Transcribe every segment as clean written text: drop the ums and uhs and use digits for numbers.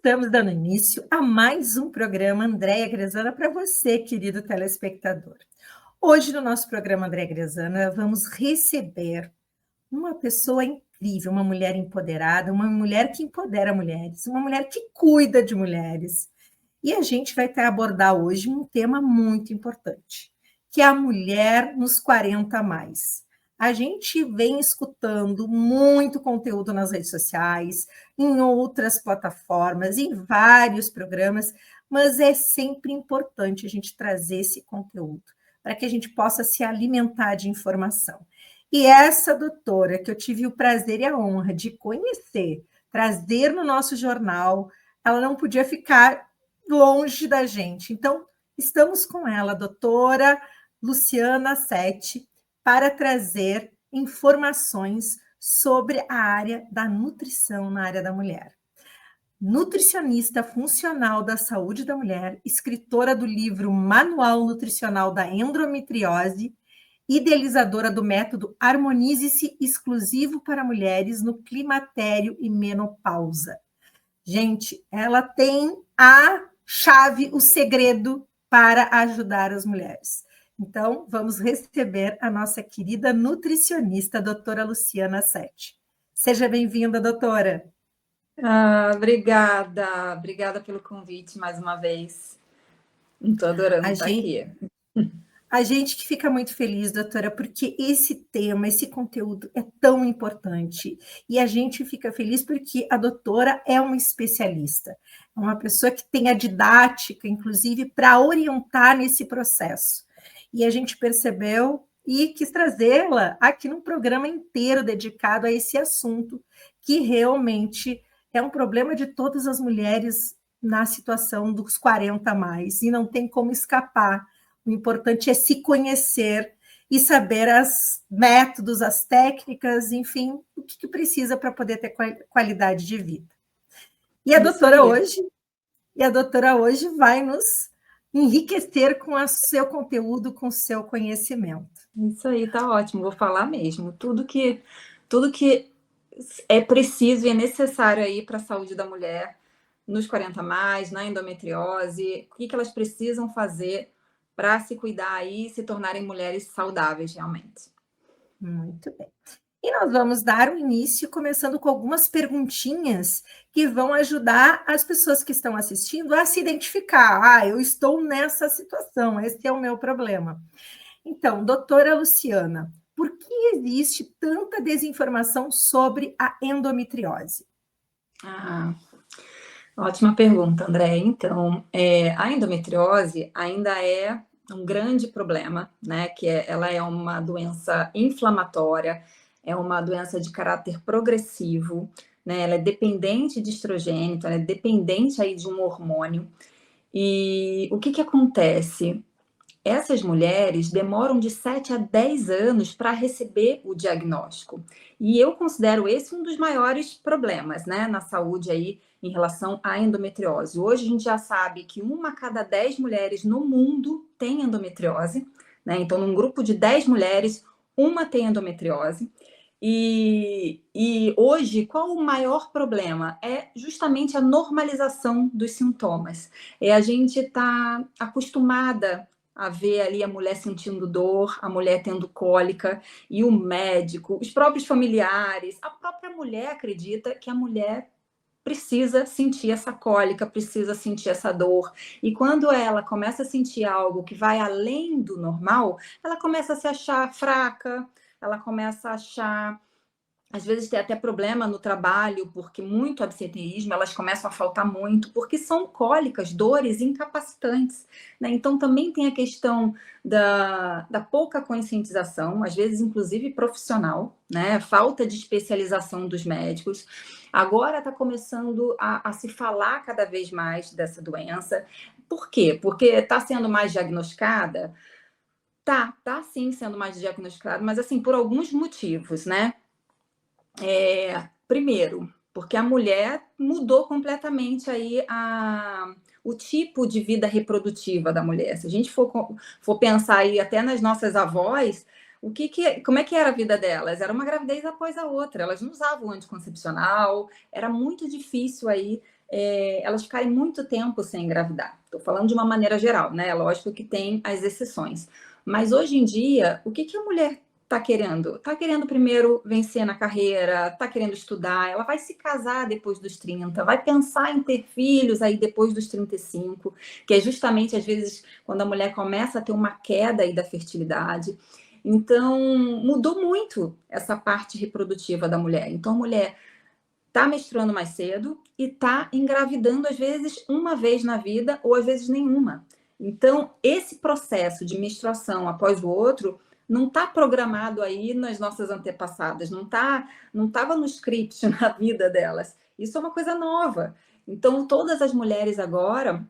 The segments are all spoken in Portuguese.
Estamos dando início a mais um programa Andréia Grezana para você, querido telespectador. Hoje, no nosso programa Andréia Grezana, vamos receber uma pessoa incrível, uma mulher empoderada, uma mulher que empodera mulheres, uma mulher que cuida de mulheres. E a gente vai abordar hoje um tema muito importante, que é a mulher nos 40 a mais. A gente vem escutando muito conteúdo nas redes sociais, em outras plataformas, em vários programas, mas é sempre importante a gente trazer esse conteúdo para que a gente possa se alimentar de informação. E essa doutora que eu tive o prazer e a honra de conhecer, trazer no nosso jornal, ela não podia ficar longe da gente. Então, estamos com ela, a doutora Luciana Sete, para trazer informações sobre a área da nutrição na área da mulher. Nutricionista funcional da saúde da mulher, escritora do livro Manual Nutricional da Endometriose, idealizadora do método Harmonize-se exclusivo para mulheres no climatério e menopausa. Gente, ela tem a chave, o segredo para ajudar as mulheres. Então, vamos receber a nossa querida nutricionista, a doutora Luciana Sete. Seja bem-vinda, doutora. Obrigada pelo convite mais uma vez. Estou adorando estar aqui. A gente que fica muito feliz, doutora, porque esse tema, esse conteúdo é tão importante. E a gente fica feliz porque a doutora é uma especialista, é uma pessoa que tem a didática, inclusive, para orientar nesse processo. E a gente percebeu e quis trazê-la aqui num programa inteiro dedicado a esse assunto, que realmente é um problema de todas as mulheres na situação dos 40 a mais, e não tem como escapar. O importante é se conhecer e saber os métodos, as técnicas, enfim, o que precisa para poder ter qualidade de vida. E a doutora hoje vai nos enriquecer com o seu conteúdo, com o seu conhecimento. Isso aí, tá ótimo, vou falar mesmo. Tudo que é preciso e é necessário aí para a saúde da mulher nos 40 a mais, na endometriose, o que elas precisam fazer para se cuidar aí e se tornarem mulheres saudáveis realmente. Muito bem. E nós vamos dar o início começando com algumas perguntinhas que vão ajudar as pessoas que estão assistindo a se identificar. Eu estou nessa situação, esse é o meu problema. Então, doutora Luciana, por que existe tanta desinformação sobre a endometriose? Ótima pergunta, André. Então, a endometriose ainda é um grande problema, né? Ela é uma doença inflamatória, é uma doença de caráter progressivo, né? Ela é dependente de estrogênio, então ela é dependente aí de um hormônio. E o que acontece? Essas mulheres demoram de 7 a 10 anos para receber o diagnóstico. E eu considero esse um dos maiores problemas, né, na saúde aí em relação à endometriose. Hoje a gente já sabe que 1 a cada 10 mulheres no mundo tem endometriose, né? Então, num grupo de 10 mulheres, uma tem endometriose. E hoje, qual o maior problema? É justamente a normalização dos sintomas. A gente está acostumada a ver ali a mulher sentindo dor, a mulher tendo cólica, e o médico, os próprios familiares, a própria mulher acredita que a mulher precisa sentir essa cólica, precisa sentir essa dor. E quando ela começa a sentir algo que vai além do normal, ela começa a se achar fraca, ela começa a achar... Às vezes tem até problema no trabalho, porque muito absenteísmo, elas começam a faltar muito, porque são cólicas, dores incapacitantes, né? Então também tem a questão da pouca conscientização, às vezes inclusive profissional, né? Falta de especialização dos médicos. Agora está começando a se falar cada vez mais dessa doença. Por quê? Porque está sendo mais diagnosticada? Tá sim sendo mais diagnosticada, mas assim, por alguns motivos, né? Primeiro, porque a mulher mudou completamente aí o tipo de vida reprodutiva da mulher. Se a gente for pensar aí até nas nossas avós, como é que era a vida delas? Era uma gravidez após a outra. Elas não usavam anticoncepcional, era muito difícil aí elas ficarem muito tempo sem engravidar. Estou falando de uma maneira geral, né? Lógico que tem as exceções. Mas hoje em dia, o que a mulher está querendo? Está querendo primeiro vencer na carreira, está querendo estudar, ela vai se casar depois dos 30, vai pensar em ter filhos aí depois dos 35, que é justamente, às vezes, quando a mulher começa a ter uma queda aí da fertilidade. Então, mudou muito essa parte reprodutiva da mulher. Então, a mulher está menstruando mais cedo e está engravidando, às vezes, uma vez na vida ou às vezes nenhuma. Então, esse processo de menstruação após o outro não está programado aí nas nossas antepassadas, não estava no script na vida delas. Isso é uma coisa nova. Então, todas as mulheres agora,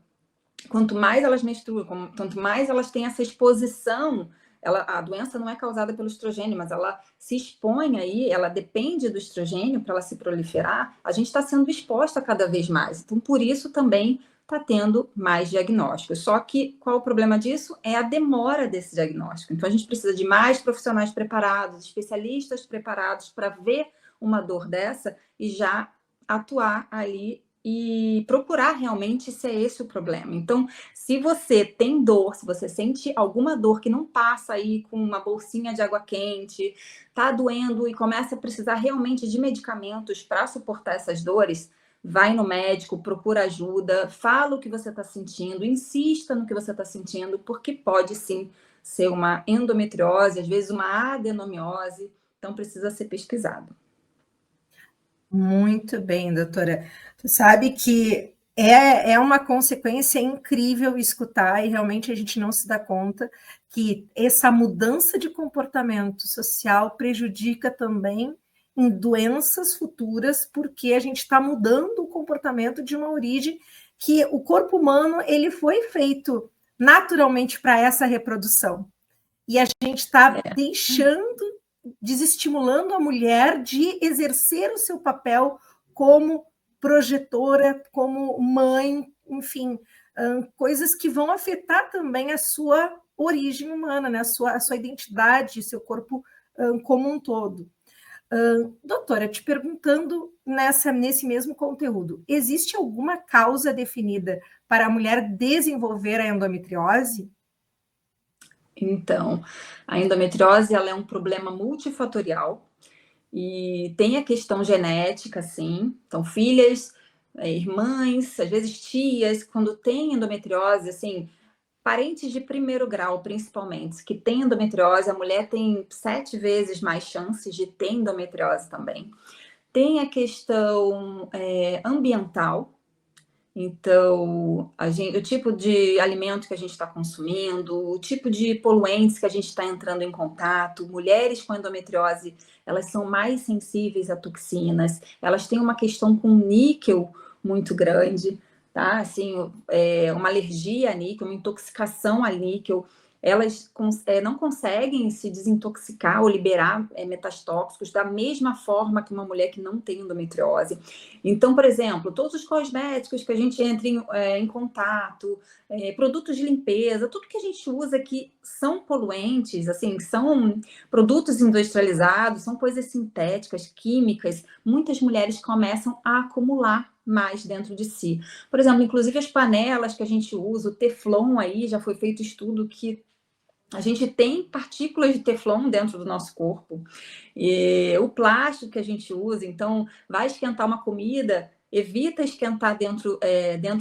quanto mais elas menstruam, quanto mais elas têm essa exposição, a doença não é causada pelo estrogênio, mas ela se expõe aí, ela depende do estrogênio para ela se proliferar, a gente está sendo exposta cada vez mais. Então, por isso também está tendo mais diagnósticos. Só que qual o problema disso? É a demora desse diagnóstico. Então, a gente precisa de mais profissionais preparados, especialistas preparados para ver uma dor dessa e já atuar ali e procurar realmente se é esse o problema. Então, se você tem dor, se você sente alguma dor que não passa aí com uma bolsinha de água quente, tá doendo e começa a precisar realmente de medicamentos para suportar essas dores, vai no médico, procura ajuda, fala o que você está sentindo, insista no que você está sentindo, porque pode sim ser uma endometriose, às vezes uma adenomiose, então precisa ser pesquisado. Muito bem, doutora. Tu sabe que é uma consequência incrível escutar, e realmente a gente não se dá conta que essa mudança de comportamento social prejudica também em doenças futuras, porque a gente está mudando o comportamento de uma origem que o corpo humano ele foi feito naturalmente para essa reprodução. E a gente está deixando, desestimulando a mulher de exercer o seu papel como projetora, como mãe, enfim, coisas que vão afetar também a sua origem humana, né? a sua identidade, seu corpo como um todo. Doutora, te perguntando nesse mesmo conteúdo, existe alguma causa definida para a mulher desenvolver a endometriose? Então, a endometriose ela é um problema multifatorial e tem a questão genética, sim. Então, filhas, irmãs, às vezes tias, quando tem endometriose, assim, parentes de primeiro grau, principalmente, que tem endometriose, a mulher tem 7 vezes mais chances de ter endometriose também. Tem a questão ambiental. Então, o tipo de alimento que a gente está consumindo, o tipo de poluentes que a gente está entrando em contato, mulheres com endometriose, elas são mais sensíveis a toxinas, elas têm uma questão com níquel muito grande, tá? Assim, uma alergia a níquel, uma intoxicação a níquel, elas não conseguem se desintoxicar ou liberar metais tóxicos da mesma forma que uma mulher que não tem endometriose. Então, por exemplo, todos os cosméticos que a gente entra em contato, produtos de limpeza, tudo que a gente usa que são poluentes, assim, são produtos industrializados, são coisas sintéticas, químicas, muitas mulheres começam a acumular mais dentro de si. Por exemplo, inclusive as panelas que a gente usa, o Teflon aí, já foi feito estudo que a gente tem partículas de Teflon dentro do nosso corpo. E o plástico que a gente usa, então, vai esquentar uma comida, evita esquentar dentro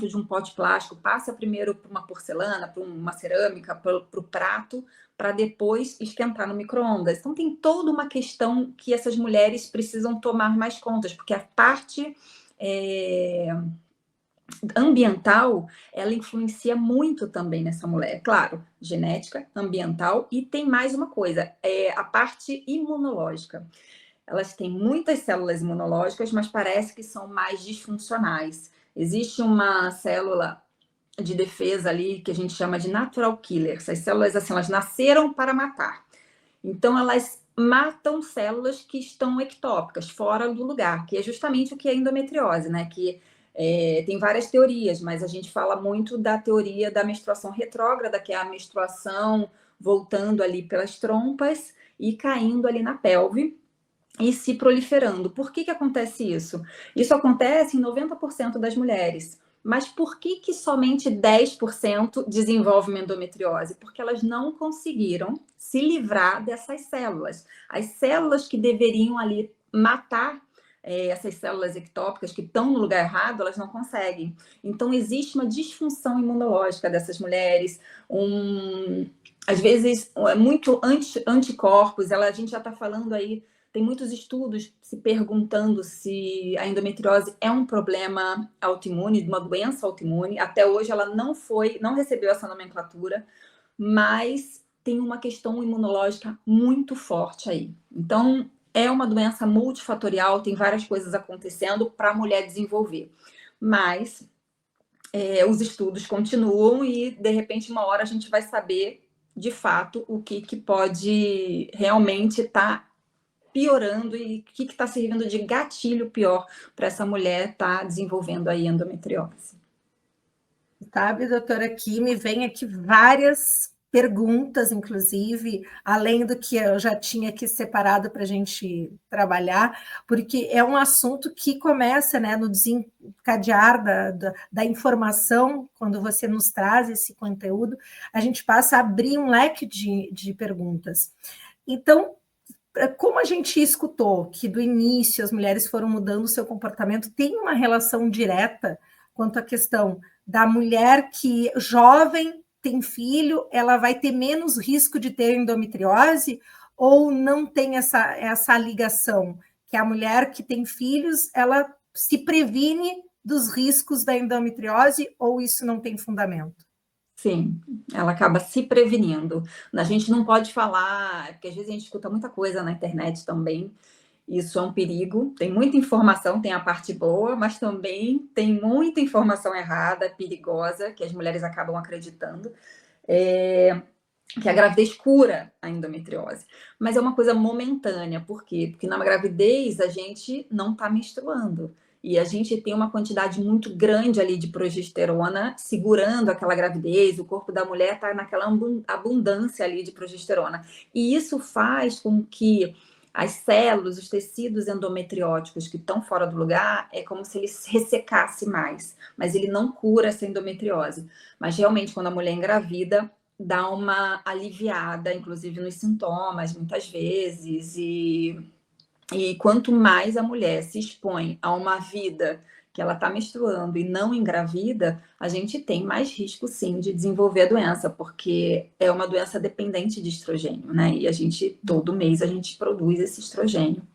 de um pote plástico, passa primeiro para uma porcelana, para uma cerâmica, para o prato, para depois esquentar no micro-ondas. Então, tem toda uma questão que essas mulheres precisam tomar mais contas, porque a parte ambiental, ela influencia muito também nessa mulher. Claro, genética, ambiental e tem mais uma coisa, a parte imunológica. Elas têm muitas células imunológicas, mas parece que são mais disfuncionais. Existe uma célula de defesa ali que a gente chama de natural killer. Essas células, assim, elas nasceram para matar. Então, elas matam células que estão ectópicas, fora do lugar, que é justamente o que é endometriose, né? Que tem várias teorias, mas a gente fala muito da teoria da menstruação retrógrada, que é a menstruação voltando ali pelas trompas e caindo ali na pelve. e se proliferando. Por que acontece isso? Isso acontece em 90% das mulheres. Mas por que somente 10% desenvolvem endometriose? Porque elas não conseguiram se livrar dessas células. As células que deveriam ali matar essas células ectópicas que estão no lugar errado, elas não conseguem. Então, existe uma disfunção imunológica dessas mulheres, às vezes, muito anticorpos. A gente já está falando aí, tem muitos estudos se perguntando se a endometriose é um problema autoimune, de uma doença autoimune. Até hoje ela não recebeu essa nomenclatura, mas tem uma questão imunológica muito forte aí. Então, é uma doença multifatorial, tem várias coisas acontecendo para a mulher desenvolver. Mas os estudos continuam e, de repente, uma hora a gente vai saber, de fato, o que pode realmente estar piorando e o que está servindo de gatilho pior para essa mulher estar desenvolvendo aí endometriose. Sabe, doutora Kim, me vem aqui várias perguntas, inclusive, além do que eu já tinha aqui separado para a gente trabalhar, porque é um assunto que começa, né, no desencadear da informação, quando você nos traz esse conteúdo, a gente passa a abrir um leque de perguntas. Então, como a gente escutou que do início as mulheres foram mudando o seu comportamento, tem uma relação direta quanto à questão da mulher que jovem tem filho, ela vai ter menos risco de ter endometriose, ou não tem essa ligação, que a mulher que tem filhos, ela se previne dos riscos da endometriose, ou isso não tem fundamento? Sim, ela acaba se prevenindo. A gente não pode falar, porque às vezes a gente escuta muita coisa na internet também. Isso é um perigo. Tem muita informação, tem a parte boa, mas também tem muita informação errada, perigosa, que as mulheres acabam acreditando. Que a gravidez cura a endometriose. Mas é uma coisa momentânea. Por quê? Porque na gravidez a gente não está menstruando. E a gente tem uma quantidade muito grande ali de progesterona segurando aquela gravidez, o corpo da mulher está naquela abundância ali de progesterona. E isso faz com que as células, os tecidos endometrióticos que estão fora do lugar, é como se ele ressecasse mais. Mas ele não cura essa endometriose. Mas realmente, quando a mulher engravida, dá uma aliviada, inclusive nos sintomas, muitas vezes, e quanto mais a mulher se expõe a uma vida que ela está menstruando e não engravida, a gente tem mais risco, sim, de desenvolver a doença, porque é uma doença dependente de estrogênio, né? E todo mês, a gente produz esse estrogênio.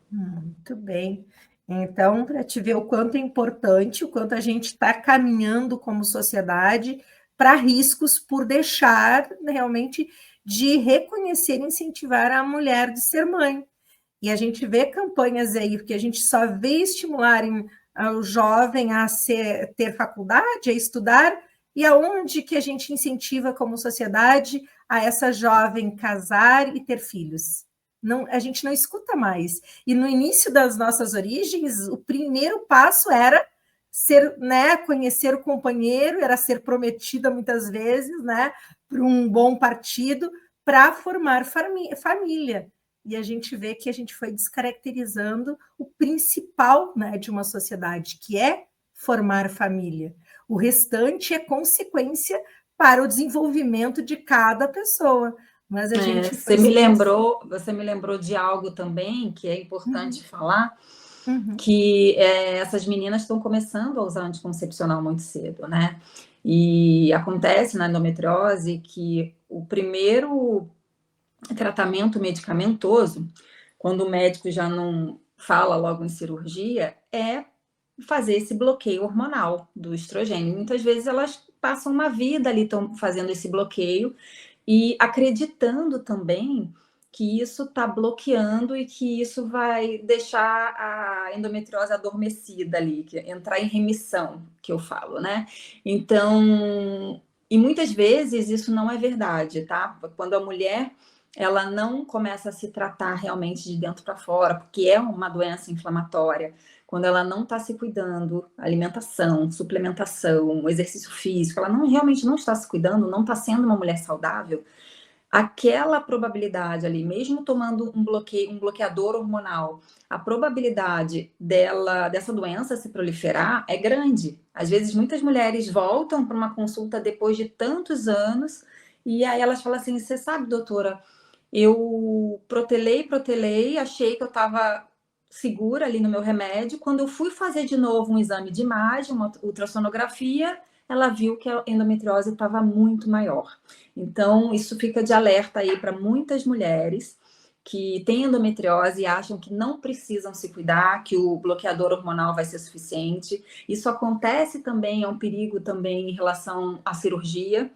Muito bem. Então, para te ver o quanto é importante, o quanto a gente está caminhando como sociedade para riscos por deixar realmente de reconhecer e incentivar a mulher de ser mãe. E a gente vê campanhas aí, porque a gente só vê estimularem o jovem a ter faculdade, a estudar, e aonde que a gente incentiva como sociedade a essa jovem casar e ter filhos? Não, a gente não escuta mais. E no início das nossas origens, o primeiro passo era ser, né, conhecer o companheiro, era ser prometida muitas vezes, né, por um bom partido, para formar família. E a gente vê que a gente foi descaracterizando o principal, né, de uma sociedade, que é formar família. O restante é consequência para o desenvolvimento de cada pessoa. Mas a gente Você me lembrou de algo também que é importante falar, que essas meninas estão começando a usar anticoncepcional muito cedo, né? E acontece na endometriose que o primeiro tratamento medicamentoso, quando o médico já não fala logo em cirurgia, é fazer esse bloqueio hormonal do estrogênio. Muitas vezes elas passam uma vida ali fazendo esse bloqueio e acreditando também que isso está bloqueando e que isso vai deixar a endometriose adormecida ali, entrar em remissão, que eu falo, né? Então, e muitas vezes isso não é verdade, tá? Quando a mulher ela não começa a se tratar realmente de dentro para fora, porque é uma doença inflamatória, quando ela não está se cuidando, alimentação, suplementação, exercício físico, ela realmente não está se cuidando, não está sendo uma mulher saudável, aquela probabilidade ali, mesmo tomando um bloqueador hormonal, a probabilidade dessa doença se proliferar é grande. Às vezes, muitas mulheres voltam para uma consulta depois de tantos anos, e aí elas falam assim: você sabe, doutora, eu protelei, achei que eu estava segura ali no meu remédio. Quando eu fui fazer de novo um exame de imagem, uma ultrassonografia, ela viu que a endometriose estava muito maior. Então, isso fica de alerta aí para muitas mulheres que têm endometriose e acham que não precisam se cuidar, que o bloqueador hormonal vai ser suficiente. Isso acontece também, é um perigo também em relação à cirurgia.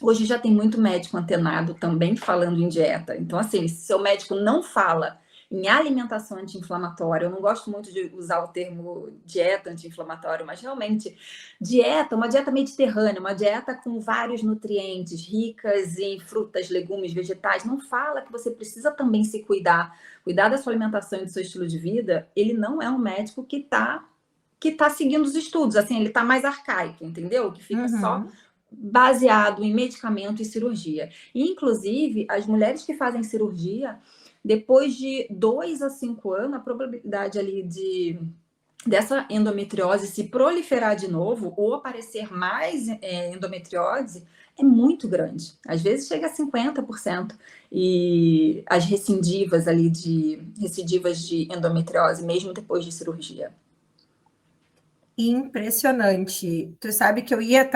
Hoje já tem muito médico antenado também falando em dieta. Então, assim, se seu médico não fala em alimentação anti-inflamatória, eu não gosto muito de usar o termo dieta anti-inflamatória, mas realmente dieta, uma dieta mediterrânea, uma dieta com vários nutrientes, ricas em frutas, legumes, vegetais, não fala que você precisa também se cuidar da sua alimentação e do seu estilo de vida. Ele não é um médico que tá seguindo os estudos, assim, ele está mais arcaico, entendeu? Que fica só Uhum. baseado em medicamento e cirurgia. E, inclusive, as mulheres que fazem cirurgia, depois de 2 a 5 anos, a probabilidade ali dessa endometriose se proliferar de novo ou aparecer mais endometriose é muito grande. Às vezes chega a 50%. E as recidivas de endometriose, mesmo depois de cirurgia. Impressionante. Tu sabe que eu ia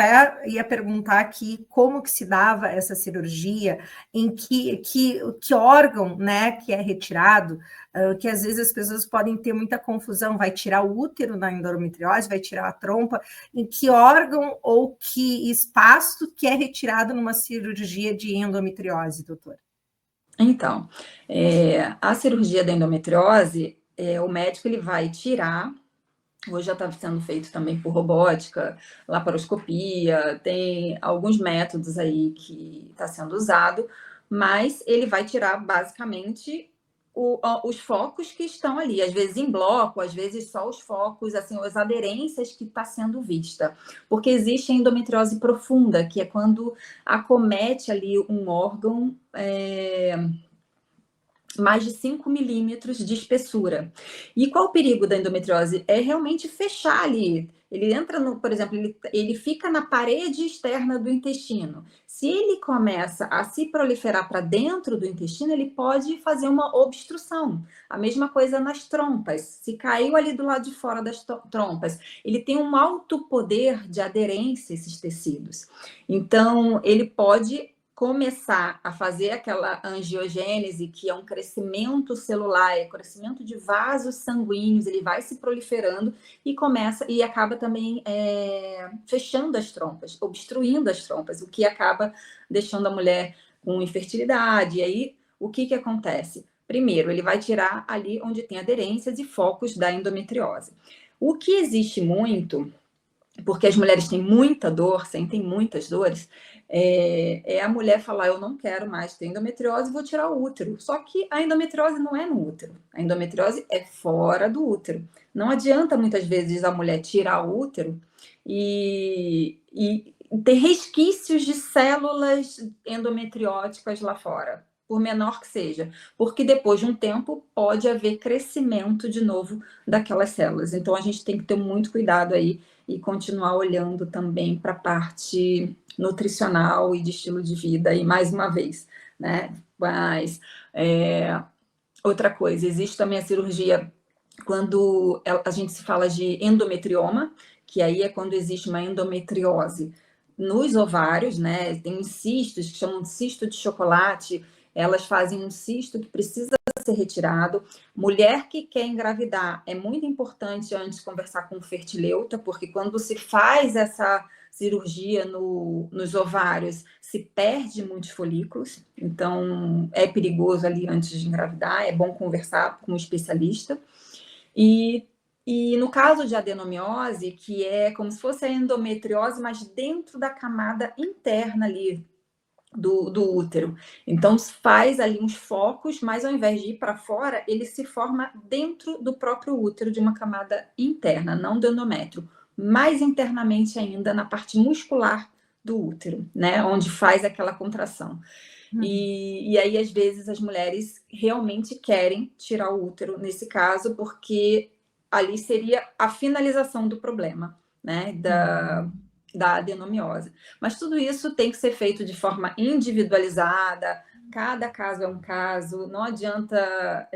perguntar aqui como que se dava essa cirurgia, em que órgão, né, que é retirado, que às vezes as pessoas podem ter muita confusão, vai tirar o útero na endometriose, vai tirar a trompa, em que órgão ou que espaço que é retirado numa cirurgia de endometriose, doutor? Então, a cirurgia da endometriose, o médico ele vai tirar. Hoje já está sendo feito também por robótica, laparoscopia, tem alguns métodos aí que está sendo usado, mas ele vai tirar basicamente os focos que estão ali, às vezes em bloco, às vezes só os focos, assim, as aderências que está sendo vista. Porque existe a endometriose profunda, que é quando acomete ali um órgão. Mais de 5 milímetros de espessura. E qual o perigo da endometriose? É realmente fechar ali. Ele entra no, por exemplo, ele fica na parede externa do intestino. Se ele começa a se proliferar para dentro do intestino, ele pode fazer uma obstrução. A mesma coisa nas trompas. Se caiu ali do lado de fora das trompas, ele tem um alto poder de aderência a esses tecidos. Então, ele pode começar a fazer aquela angiogênese, que é um crescimento celular, é crescimento de vasos sanguíneos, ele vai se proliferando e começa e acaba também fechando as trompas, obstruindo as trompas, o que acaba deixando a mulher com infertilidade. E aí, o que acontece? Primeiro, ele vai tirar ali onde tem aderências e focos da endometriose. O que existe muito, porque as mulheres têm muita dor, sentem muitas dores, é a mulher falar: eu não quero mais ter endometriose, vou tirar o útero. Só que a endometriose não é no útero, a endometriose é fora do útero. Não adianta muitas vezes a mulher tirar o útero e ter resquícios de células endometrióticas lá fora, por menor que seja, porque depois de um tempo pode haver crescimento de novo daquelas células. Então a gente tem que ter muito cuidado aí e continuar olhando também para a parte nutricional e de estilo de vida, e mais uma vez, né? Mas outra coisa, existe também a cirurgia quando a gente se fala de endometrioma, que aí é quando existe uma endometriose nos ovários, né? Tem cistos que chamam de cisto de chocolate, elas fazem um cisto que precisa ser retirado. Mulher que quer engravidar, é muito importante antes conversar com o fertileuta, porque quando se faz essa cirurgia nos ovários, se perde muitos folículos, então é perigoso ali antes de engravidar, é bom conversar com um especialista. E no caso de adenomiose, que é como se fosse a endometriose, mas dentro da camada interna ali do útero. Então, faz ali uns focos, mas ao invés de ir para fora, ele se forma dentro do próprio útero, de uma camada interna, não do endométrio, mais internamente ainda na parte muscular do útero, né? Onde faz aquela contração. Uhum. E aí, às vezes, as mulheres realmente querem tirar o útero nesse caso, porque ali seria a finalização do problema, né? Uhum. Da adenomiose. Mas tudo isso tem que ser feito de forma individualizada, cada caso é um caso, não adianta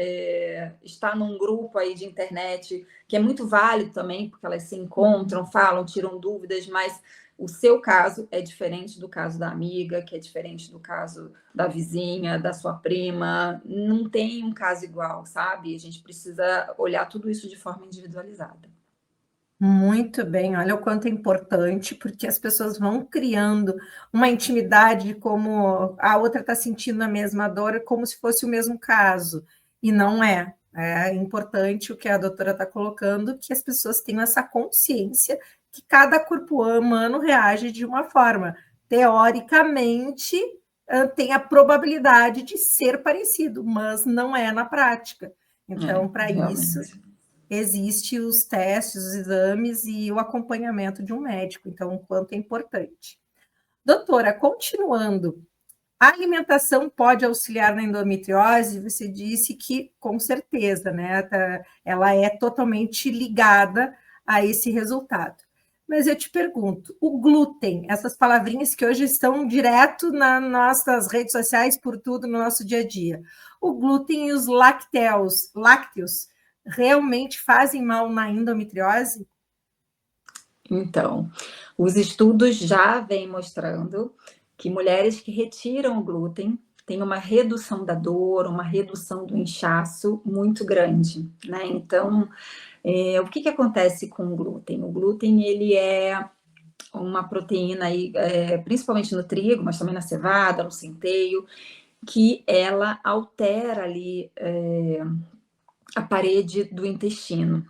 estar num grupo aí de internet, que é muito válido também, porque elas se encontram, falam, tiram dúvidas, mas o seu caso é diferente do caso da amiga, que é diferente do caso da vizinha, da sua prima, não tem um caso igual, sabe? A gente precisa olhar tudo isso de forma individualizada. Muito bem, olha o quanto é importante, porque as pessoas vão criando uma intimidade, como a outra está sentindo a mesma dor, como se fosse o mesmo caso, e não é. É importante o que a doutora está colocando, que as pessoas tenham essa consciência que cada corpo humano reage de uma forma. Teoricamente, tem a probabilidade de ser parecido, mas não é na prática. Então, para isso, Realmente. existe os testes, os exames e o acompanhamento de um médico, então o quanto é importante. Doutora, continuando, a alimentação pode auxiliar na endometriose? Você disse que com certeza, né? Ela é totalmente ligada a esse resultado. Mas eu te pergunto, o glúten, essas palavrinhas que hoje estão direto nas nossas redes sociais, por tudo no nosso dia a dia, o glúten e os lácteos realmente fazem mal na endometriose? Então, os estudos já vêm mostrando que mulheres que retiram o glúten têm uma redução da dor, uma redução do inchaço muito grande, né? Então, o que acontece com o glúten? O glúten, ele é uma proteína aí, principalmente no trigo, mas também na cevada, no centeio, que ela altera ali a parede do intestino.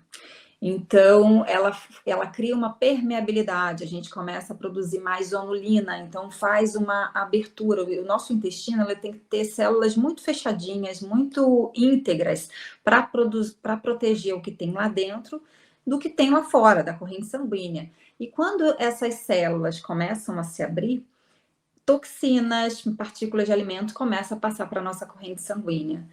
Então, ela cria uma permeabilidade, a gente começa a produzir mais zonulina, então faz uma abertura. O nosso intestino ele tem que ter células muito fechadinhas, muito íntegras, para proteger o que tem lá dentro do que tem lá fora, da corrente sanguínea. E quando essas células começam a se abrir, toxinas, partículas de alimento começam a passar para a nossa corrente sanguínea.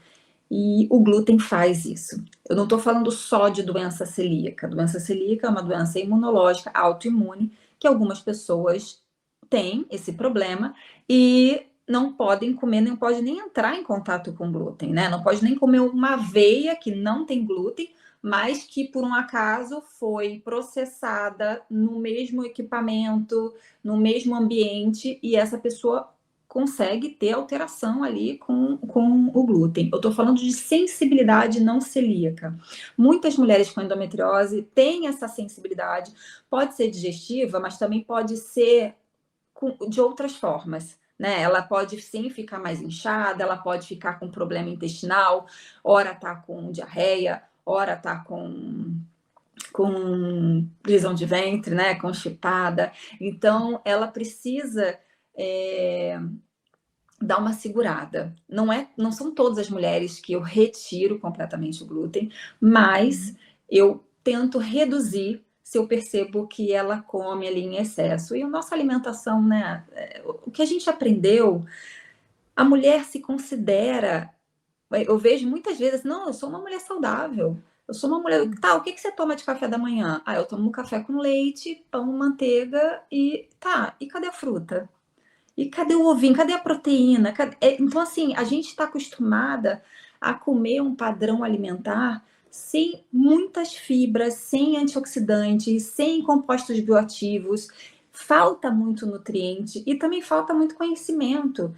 E o glúten faz isso. Eu não estou falando só de doença celíaca. Doença celíaca é uma doença imunológica autoimune que algumas pessoas têm esse problema e não podem comer, não pode nem entrar em contato com glúten, né? Não pode nem comer uma aveia que não tem glúten, mas que por um acaso foi processada no mesmo equipamento, no mesmo ambiente e essa pessoa consegue ter alteração ali com o glúten. Eu estou falando de sensibilidade não celíaca. Muitas mulheres com endometriose têm essa sensibilidade, pode ser digestiva, mas também pode ser de outras formas. Né? Ela pode sim ficar mais inchada, ela pode ficar com problema intestinal, ora tá com diarreia, ora tá com prisão de ventre, né? Constipada. Então, ela precisa dar uma segurada. Não são todas as mulheres que eu retiro completamente o glúten, mas eu tento reduzir se eu percebo que ela come ali em excesso. E a nossa alimentação, né? O que a gente aprendeu, a mulher se considera. Eu vejo muitas vezes, não, eu sou uma mulher saudável. Eu sou uma mulher. Tá, o que você toma de café da manhã? Ah, eu tomo café com leite, pão, manteiga e tá. E cadê a fruta? E cadê o ovinho? Cadê a proteína? Então, assim, a gente está acostumada a comer um padrão alimentar sem muitas fibras, sem antioxidantes, sem compostos bioativos. Falta muito nutriente e também falta muito conhecimento.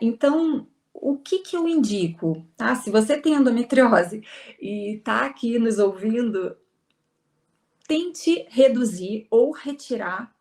Então, o que eu indico? Tá? Se você tem endometriose e está aqui nos ouvindo, tente reduzir ou retirar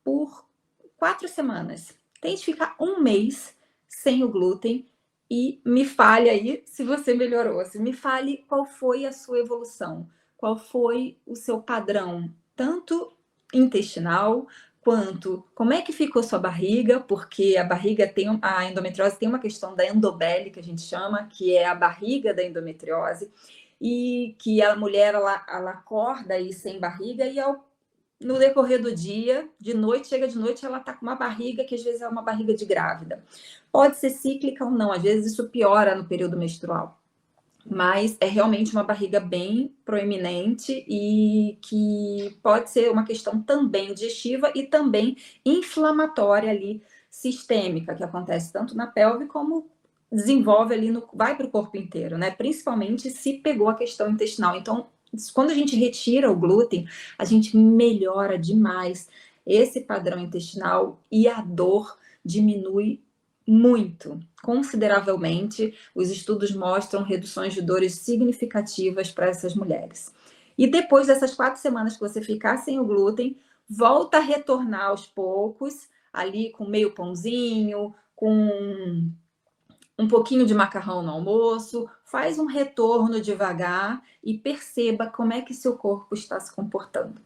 por 4 semanas. Tente ficar um mês sem o glúten e me fale aí se você melhorou. Me fale qual foi a sua evolução, qual foi o seu padrão, tanto intestinal quanto como é que ficou sua barriga, porque a endometriose tem uma questão da endobele, que a gente chama, que é a barriga da endometriose, e que a mulher ela acorda aí sem barriga e no decorrer do dia, de noite, chega de noite, ela está com uma barriga que às vezes é uma barriga de grávida. Pode ser cíclica ou não, às vezes isso piora no período menstrual. Mas é realmente uma barriga bem proeminente e que pode ser uma questão também digestiva e também inflamatória ali, sistêmica, que acontece tanto na pelve como desenvolve ali, vai para o corpo inteiro, né? Principalmente se pegou a questão intestinal. Então, quando a gente retira o glúten, a gente melhora demais esse padrão intestinal e a dor diminui muito, consideravelmente. Os estudos mostram reduções de dores significativas para essas mulheres. E depois dessas 4 semanas que você ficar sem o glúten, volta a retornar aos poucos, ali com meio pãozinho, com um pouquinho de macarrão no almoço, faz um retorno devagar e perceba como é que seu corpo está se comportando.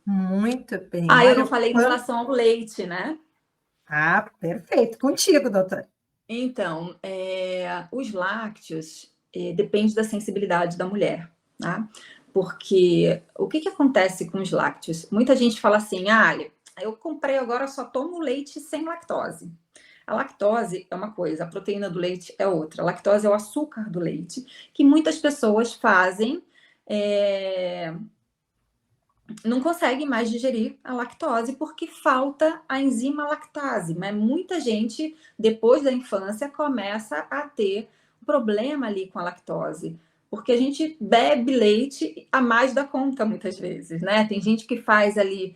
Muito bem. Ah, eu não Olha, falei em relação ao leite, né? Ah, perfeito. Contigo, doutora. Então, os lácteos depende da sensibilidade da mulher, tá? Porque o que acontece com os lácteos? Muita gente fala assim, eu comprei agora, só tomo leite sem lactose. A lactose é uma coisa, a proteína do leite é outra. A lactose é o açúcar do leite, que muitas pessoas fazem, não conseguem mais digerir a lactose porque falta a enzima lactase. Mas muita gente, depois da infância, começa a ter problema ali com a lactose. Porque a gente bebe leite a mais da conta, muitas vezes, né? Tem gente que faz ali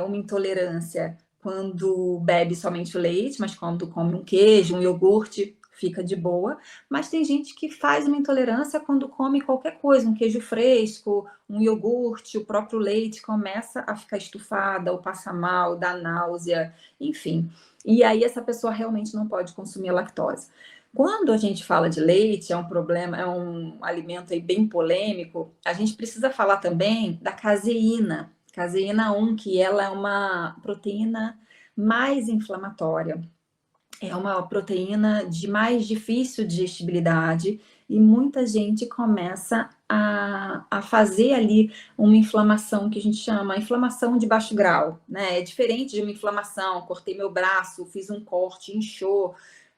uma intolerância quando bebe somente o leite, mas quando come um queijo, um iogurte, fica de boa. Mas tem gente que faz uma intolerância quando come qualquer coisa, um queijo fresco, um iogurte, o próprio leite, começa a ficar estufada, ou passa mal, dá náusea, enfim. E aí essa pessoa realmente não pode consumir a lactose. Quando a gente fala de leite, é um problema, é um alimento aí bem polêmico, a gente precisa falar também da caseína. Caseína 1, que ela é uma proteína mais inflamatória. É uma proteína de mais difícil digestibilidade e muita gente começa a fazer ali uma inflamação que a gente chama inflamação de baixo grau, né? É diferente de uma inflamação, cortei meu braço, fiz um corte, inchou,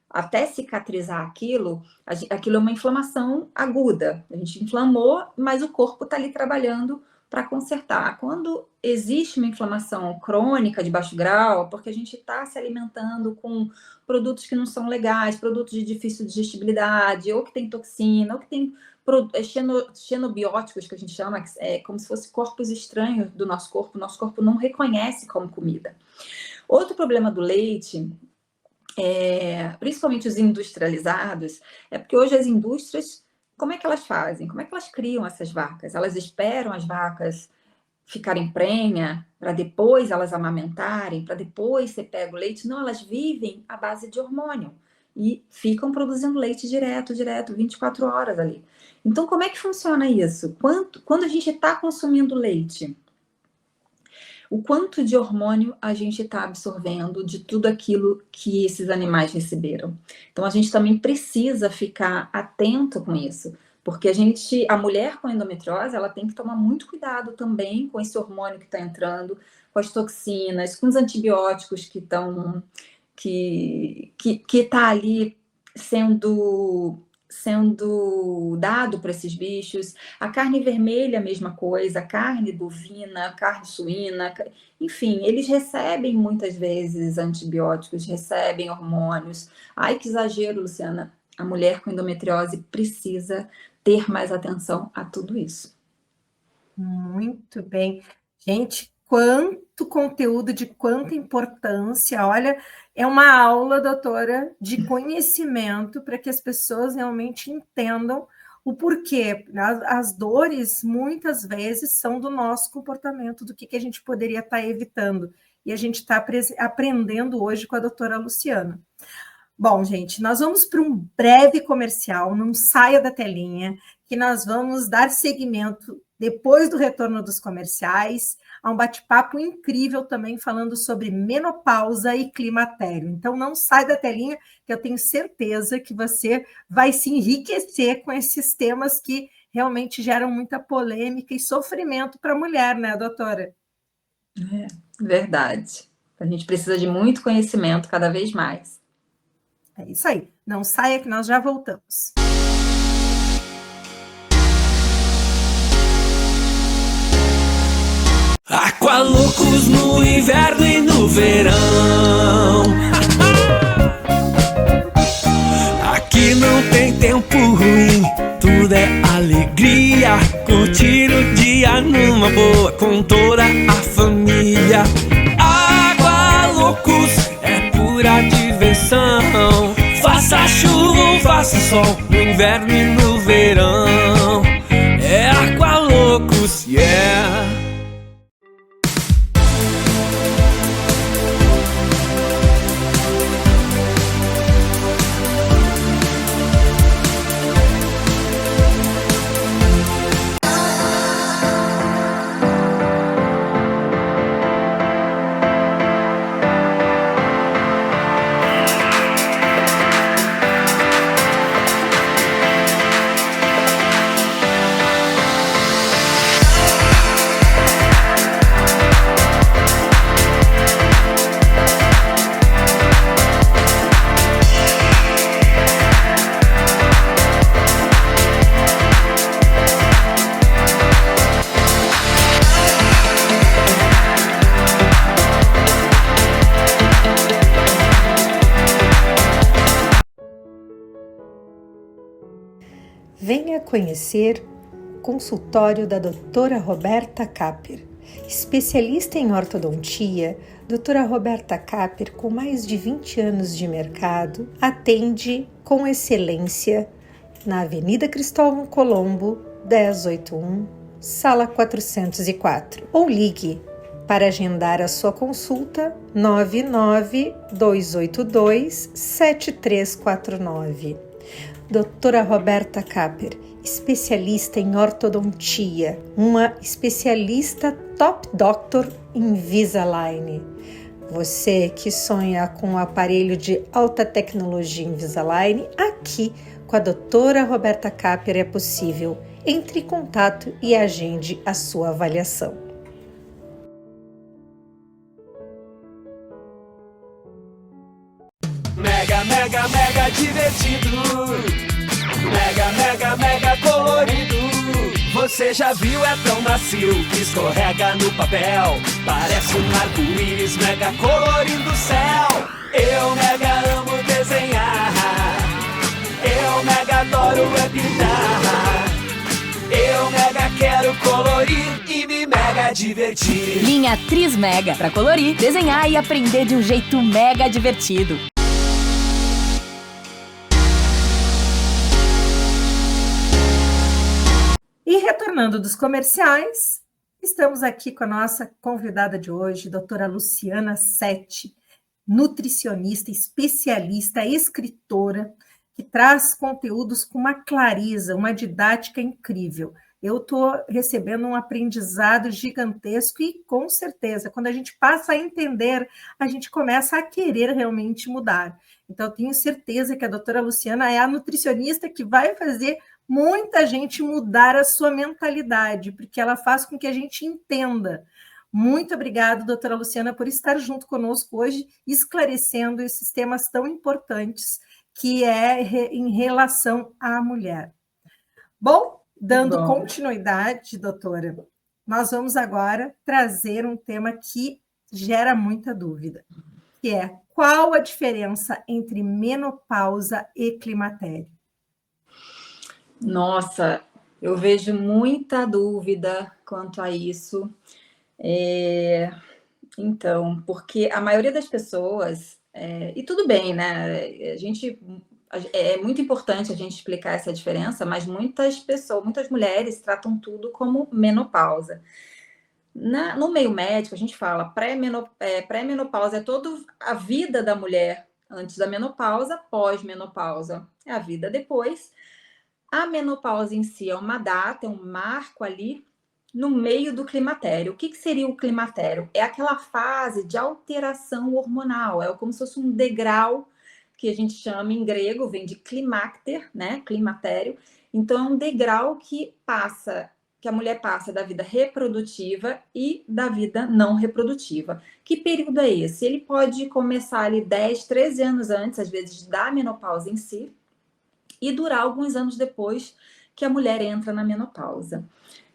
até cicatrizar aquilo, aquilo é uma inflamação aguda. A gente inflamou, mas o corpo está ali trabalhando para consertar. Quando existe uma inflamação crônica de baixo grau, porque a gente está se alimentando com produtos que não são legais, produtos de difícil digestibilidade, ou que tem toxina, ou que tem xenobióticos, que a gente chama, que é como se fosse corpos estranhos do nosso corpo não reconhece como comida. Outro problema do leite, principalmente os industrializados, é porque hoje as indústrias, como é que elas fazem? Como é que elas criam essas vacas? Elas esperam as vacas ficarem prenha para depois elas amamentarem, para depois você pega o leite? Não, elas vivem à base de hormônio e ficam produzindo leite direto, 24 horas ali. Então, como é que funciona isso? Quando a gente está consumindo leite, o quanto de hormônio a gente está absorvendo de tudo aquilo que esses animais receberam. Então a gente também precisa ficar atento com isso, porque a mulher com endometriose, ela tem que tomar muito cuidado também com esse hormônio que está entrando, com as toxinas, com os antibióticos que estão que tá ali sendo dado para esses bichos. A carne vermelha, a mesma coisa, a carne bovina, a carne suína, enfim, eles recebem muitas vezes antibióticos, recebem hormônios. Ai, que exagero, Luciana. A mulher com endometriose precisa ter mais atenção a tudo isso. Muito bem. Gente, quanto conteúdo, de quanta importância. Olha, é uma aula, doutora, de conhecimento para que as pessoas realmente entendam o porquê. As dores, muitas vezes, são do nosso comportamento, do que a gente poderia estar evitando. E a gente está aprendendo hoje com a doutora Luciana. Bom, gente, nós vamos para um breve comercial, não saia da telinha, que nós vamos dar seguimento, depois do retorno dos comerciais, a um bate-papo incrível também falando sobre menopausa e climatério. Então, não sai da telinha, que eu tenho certeza que você vai se enriquecer com esses temas que realmente geram muita polêmica e sofrimento para a mulher, né, doutora? É, verdade. A gente precisa de muito conhecimento cada vez mais. É isso aí. Não saia que nós já voltamos. Aqualoucos no inverno e no verão. Aqui não tem tempo ruim, tudo é alegria. Curtir o dia numa boa com toda a família. Aqualoucos é pura diversão. Faça chuva ou faça sol, no inverno e no verão. É Aqualoucos, yeah. Venha conhecer o consultório da doutora Roberta Capper. Especialista em ortodontia, doutora Roberta Capper, com mais de 20 anos de mercado, atende com excelência na Avenida Cristóvão Colombo, 1081, sala 404. Ou ligue para agendar a sua consulta 99282-7349. Doutora Roberta Capper, especialista em ortodontia, uma especialista top doctor Invisalign. Você que sonha com um aparelho de alta tecnologia Invisalign, aqui com a doutora Roberta Capper é possível. Entre em contato e agende a sua avaliação. Mega, mega, mega divertido. Mega, mega, mega colorido. Você já viu, é tão macio que escorrega no papel. Parece um arco-íris mega colorindo o céu. Eu mega amo desenhar. Eu mega adoro é pintar. Eu mega quero colorir e me mega divertir. Linha Tris Mega, pra colorir, desenhar e aprender de um jeito mega divertido. E retornando dos comerciais, estamos aqui com a nossa convidada de hoje, doutora Luciana Setti, nutricionista, especialista, escritora, que traz conteúdos com uma clareza, uma didática incrível. Eu estou recebendo um aprendizado gigantesco e, com certeza, quando a gente passa a entender, a gente começa a querer realmente mudar. Então, eu tenho certeza que a doutora Luciana é a nutricionista que vai fazer muita gente mudar a sua mentalidade, porque ela faz com que a gente entenda. Muito obrigada, doutora Luciana, por estar junto conosco hoje, esclarecendo esses temas tão importantes, que é em relação à mulher. Bom, dando continuidade, doutora, nós vamos agora trazer um tema que gera muita dúvida, que é qual a diferença entre menopausa e climatério? Nossa, eu vejo muita dúvida quanto a isso. Então, porque a maioria das pessoas, e tudo bem, né? É muito importante a gente explicar essa diferença, mas muitas pessoas, muitas mulheres tratam tudo como menopausa. No meio médico, a gente fala pré-menopausa é toda a vida da mulher antes da menopausa, pós-menopausa é a vida depois. A menopausa em si é uma data, é um marco ali no meio do climatério. O que seria o climatério? É aquela fase de alteração hormonal, é como se fosse um degrau que a gente chama em grego, vem de climácter, né? Climatério. Então, é um degrau que passa que a mulher passa da vida reprodutiva e da vida não reprodutiva. Que período é esse? Ele pode começar ali 10, 13 anos antes, às vezes, da menopausa em si, e durar alguns anos depois que a mulher entra na menopausa.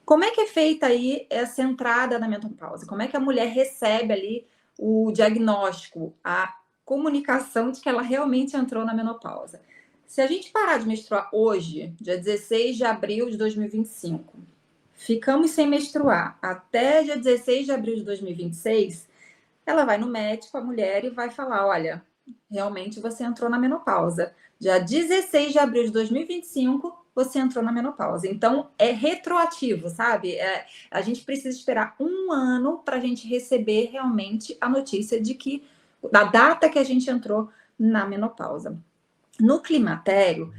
Como é que é feita aí essa entrada na menopausa? Como é que a mulher recebe ali o diagnóstico, a comunicação de que ela realmente entrou na menopausa? Se a gente parar de menstruar hoje, dia 16 de abril de 2025, ficamos sem menstruar até dia 16 de abril de 2026, ela vai no médico, a mulher, e vai falar, olha, realmente você entrou na menopausa. Dia 16 de abril de 2025, você entrou na menopausa. Então, é retroativo, sabe? A gente precisa esperar um ano para a gente receber realmente a notícia de que, da data que a gente entrou na menopausa. No climatério,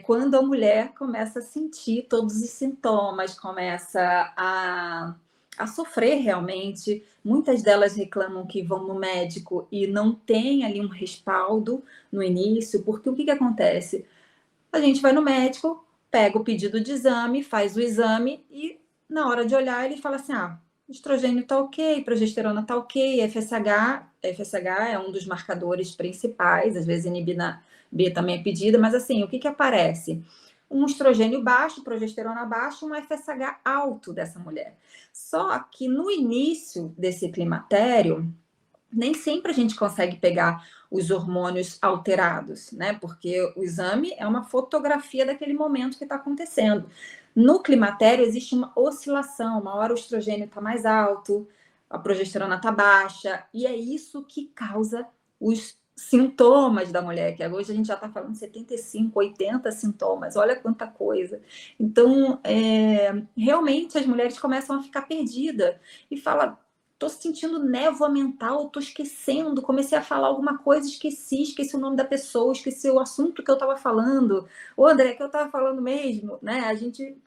quando a mulher começa a sentir todos os sintomas, começa a sofrer realmente. Muitas delas reclamam que vão no médico e não tem ali um respaldo no início, porque o que acontece? A gente vai no médico, pega o pedido de exame, faz o exame e na hora de olhar ele fala assim, estrogênio tá ok, progesterona tá ok, FSH é um dos marcadores principais, às vezes inibina B também é pedida, mas assim, o que aparece? Um estrogênio baixo, progesterona baixa, um FSH alto dessa mulher. Só que no início desse climatério, nem sempre a gente consegue pegar os hormônios alterados, né? Porque o exame é uma fotografia daquele momento que está acontecendo. No climatério existe uma oscilação, uma hora o estrogênio está mais alto, a progesterona está baixa, e é isso que causa os sintomas da mulher, que hoje a gente já está falando de 75, 80 sintomas, olha quanta coisa. Então, realmente as mulheres começam a ficar perdidas e falam, tô sentindo névoa mental, tô esquecendo, comecei a falar alguma coisa, esqueci o nome da pessoa, esqueci o assunto que eu estava falando. Ô, André, que eu estava falando mesmo, né?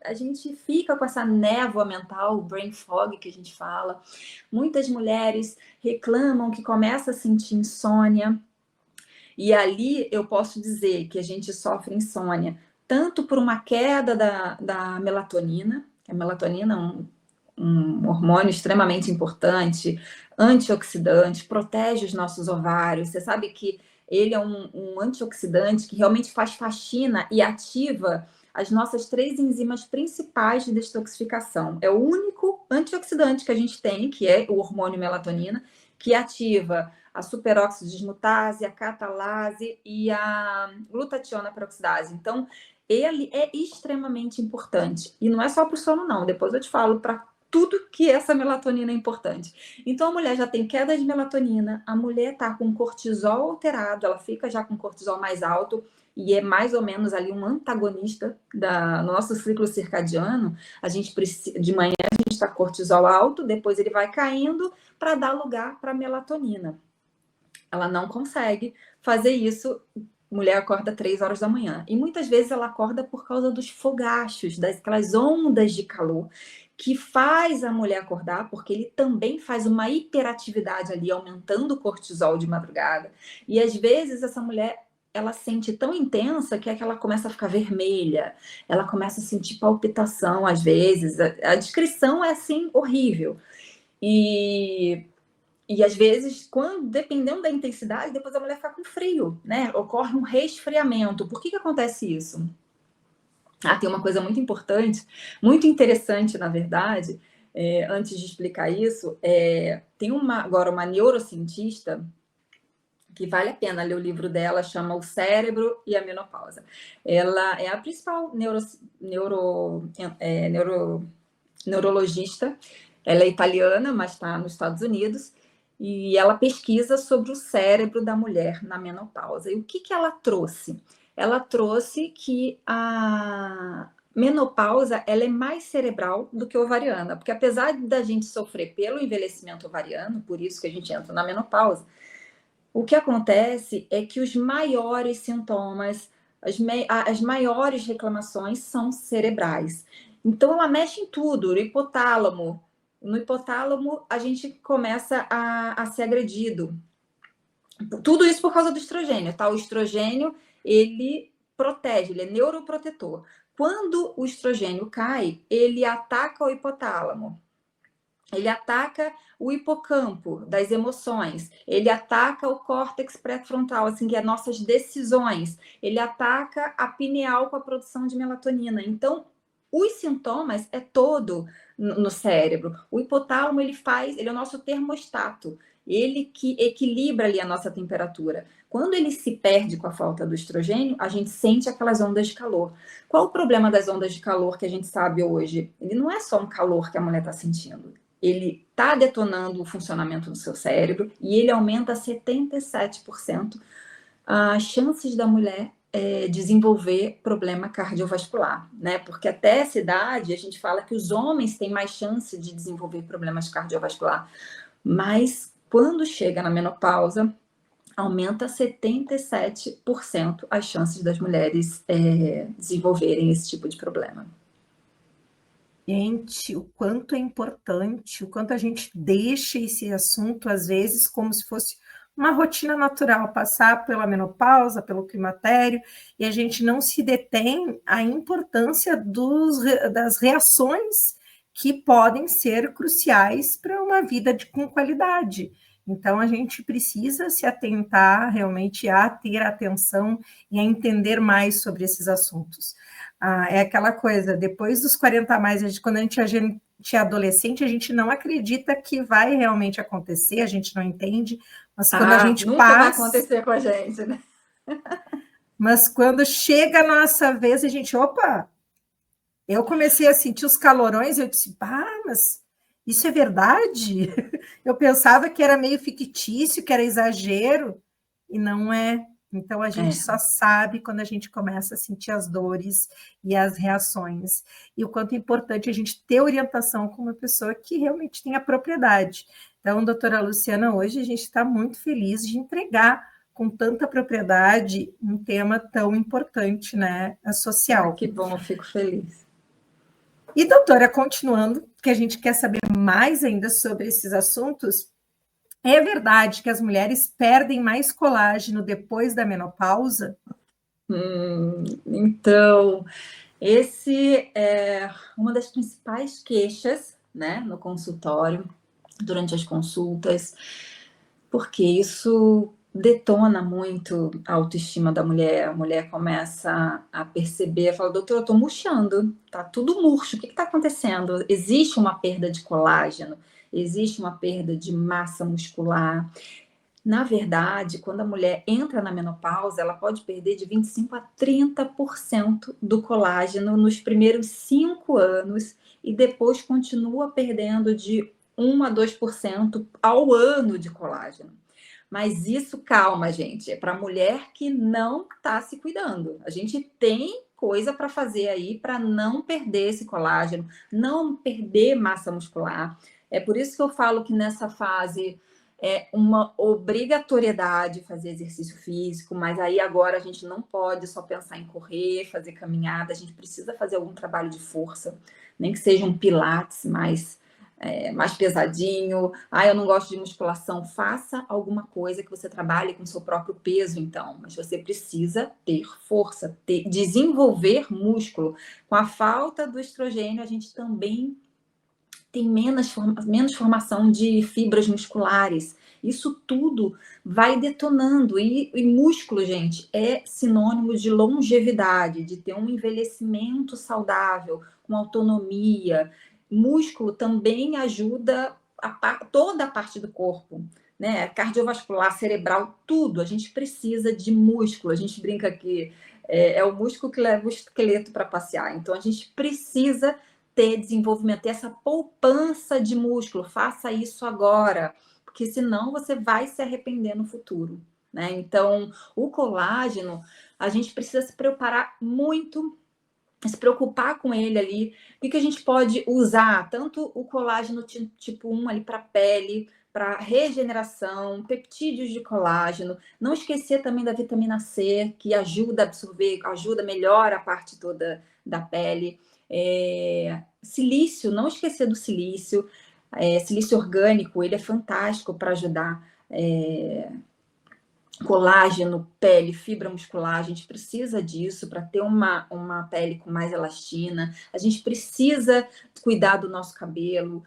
A gente fica com essa névoa mental, o brain fog que a gente fala. Muitas mulheres reclamam que começa a sentir insônia. E ali eu posso dizer que a gente sofre insônia tanto por uma queda da melatonina, que a melatonina é um hormônio extremamente importante, antioxidante, protege os nossos ovários. Você sabe que ele é um antioxidante que realmente faz faxina e ativa as nossas 3 enzimas principais de detoxificação. É o único antioxidante que a gente tem, que é o hormônio melatonina, que ativa a superóxido dismutase, a catalase e a glutationa peroxidase. Então, ele é extremamente importante. E não é só para o sono, não. Depois eu te falo para tudo que essa melatonina é importante. Então, a mulher já tem queda de melatonina, a mulher está com cortisol alterado, ela fica já com cortisol mais alto, e é mais ou menos ali um antagonista no nosso ciclo circadiano. A gente precisa, de manhã a gente está com cortisol alto, depois ele vai caindo para dar lugar para a melatonina. Ela não consegue fazer isso. Mulher acorda 3 horas da manhã. E muitas vezes ela acorda por causa dos fogachos, daquelas ondas de calor, que faz a mulher acordar, porque ele também faz uma hiperatividade ali, aumentando o cortisol de madrugada. E às vezes essa mulher, ela sente tão intensa que ela começa a ficar vermelha, ela começa a sentir palpitação às vezes. A descrição é assim, horrível. E às vezes, dependendo da intensidade, depois a mulher fica com frio, né? Ocorre um resfriamento. Por que acontece isso? Tem uma coisa muito importante, muito interessante, na verdade, antes de explicar isso. Tem agora uma neurocientista que vale a pena ler o livro dela, chama O Cérebro e a Menopausa. Ela é a principal neurologista. Ela é italiana, mas está nos Estados Unidos. E ela pesquisa sobre o cérebro da mulher na menopausa. E o que ela trouxe? Ela trouxe que a menopausa ela é mais cerebral do que ovariana, porque apesar da gente sofrer pelo envelhecimento ovariano, por isso que a gente entra na menopausa, o que acontece é que os maiores sintomas, as maiores reclamações são cerebrais. Então, ela mexe em tudo, no hipotálamo. No hipotálamo, a gente começa a ser agredido. Tudo isso por causa do estrogênio, tá? O estrogênio, ele protege, ele é neuroprotetor. Quando o estrogênio cai, ele ataca o hipotálamo, ele ataca o hipocampo das emoções, ele ataca o córtex pré-frontal, assim, que é nossas decisões, ele ataca a pineal com a produção de melatonina. Então, os sintomas é todo no cérebro. O hipotálamo, ele é o nosso termostato, ele que equilibra ali a nossa temperatura. Quando ele se perde com a falta do estrogênio, a gente sente aquelas ondas de calor. Qual o problema das ondas de calor que a gente sabe hoje? Ele não é só um calor que a mulher está sentindo. Ele está detonando o funcionamento do seu cérebro e ele aumenta 77% as chances da mulher desenvolver problema cardiovascular, né? Porque até essa idade a gente fala que os homens têm mais chance de desenvolver problemas cardiovascular, mas quando chega na menopausa, aumenta 77% as chances das mulheres desenvolverem esse tipo de problema. Gente, o quanto é importante, o quanto a gente deixa esse assunto, às vezes, como se fosse uma rotina natural, passar pela menopausa, pelo climatério, e a gente não se detém à importância das reações que podem ser cruciais para uma vida com qualidade. Então, a gente precisa se atentar realmente a ter atenção e a entender mais sobre esses assuntos. É aquela coisa, depois dos 40 a mais, quando a gente é adolescente, a gente não acredita que vai realmente acontecer, a gente não entende, mas quando a gente nunca passa... vai acontecer com a gente, né? Mas quando chega a nossa vez, a gente, opa, eu comecei a sentir os calorões, eu disse, mas isso é verdade? Eu pensava que era meio fictício, que era exagero, e não é. Então, a gente só sabe quando a gente começa a sentir as dores e as reações. E o quanto é importante a gente ter orientação com uma pessoa que realmente tem a propriedade. Então, doutora Luciana, hoje a gente está muito feliz de entregar com tanta propriedade um tema tão importante, né, social. Que bom, eu fico feliz. E, doutora, continuando, que a gente quer saber mais ainda sobre esses assuntos, é verdade que as mulheres perdem mais colágeno depois da menopausa? Então, esse é uma das principais queixas, né, no consultório, durante as consultas, porque isso detona muito a autoestima da mulher. A mulher começa a perceber, fala, doutora, eu tô murchando, tá tudo murcho, o que tá acontecendo? Existe uma perda de colágeno, existe uma perda de massa muscular. Na verdade, quando a mulher entra na menopausa, ela pode perder de 25% a 30% do colágeno nos primeiros 5 anos e depois continua perdendo de 1 a 2% ao ano de colágeno. Mas isso, calma, gente, é para a mulher que não está se cuidando. A gente tem coisa para fazer aí para não perder esse colágeno, não perder massa muscular. É por isso que eu falo que nessa fase é uma obrigatoriedade fazer exercício físico, mas aí agora a gente não pode só pensar em correr, fazer caminhada, a gente precisa fazer algum trabalho de força, nem que seja um pilates mais pesadinho. Eu não gosto de musculação, faça alguma coisa que você trabalhe com o seu próprio peso, então, mas você precisa ter força, desenvolver músculo. Com a falta do estrogênio, a gente também tem menos formação de fibras musculares. Isso tudo vai detonando. E músculo, gente, é sinônimo de longevidade, de ter um envelhecimento saudável, com autonomia. Músculo também ajuda toda a parte do corpo, né? Cardiovascular, cerebral, tudo. A gente precisa de músculo. A gente brinca que é o músculo que leva o esqueleto para passear. Então, a gente precisa ter desenvolvimento, ter essa poupança de músculo. Faça isso agora, porque senão você vai se arrepender no futuro, né? Então, o colágeno, a gente precisa se preparar muito, se preocupar com ele ali. O que a gente pode usar? Tanto o colágeno tipo 1 ali para pele, para regeneração, peptídeos de colágeno. Não esquecer também da vitamina C, que ajuda a absorver, melhora a parte toda da pele. Silício, não esquecer do silício. Silício orgânico, ele é fantástico para ajudar colágeno, pele, fibra muscular, a gente precisa disso para ter uma pele com mais elastina, a gente precisa cuidar do nosso cabelo,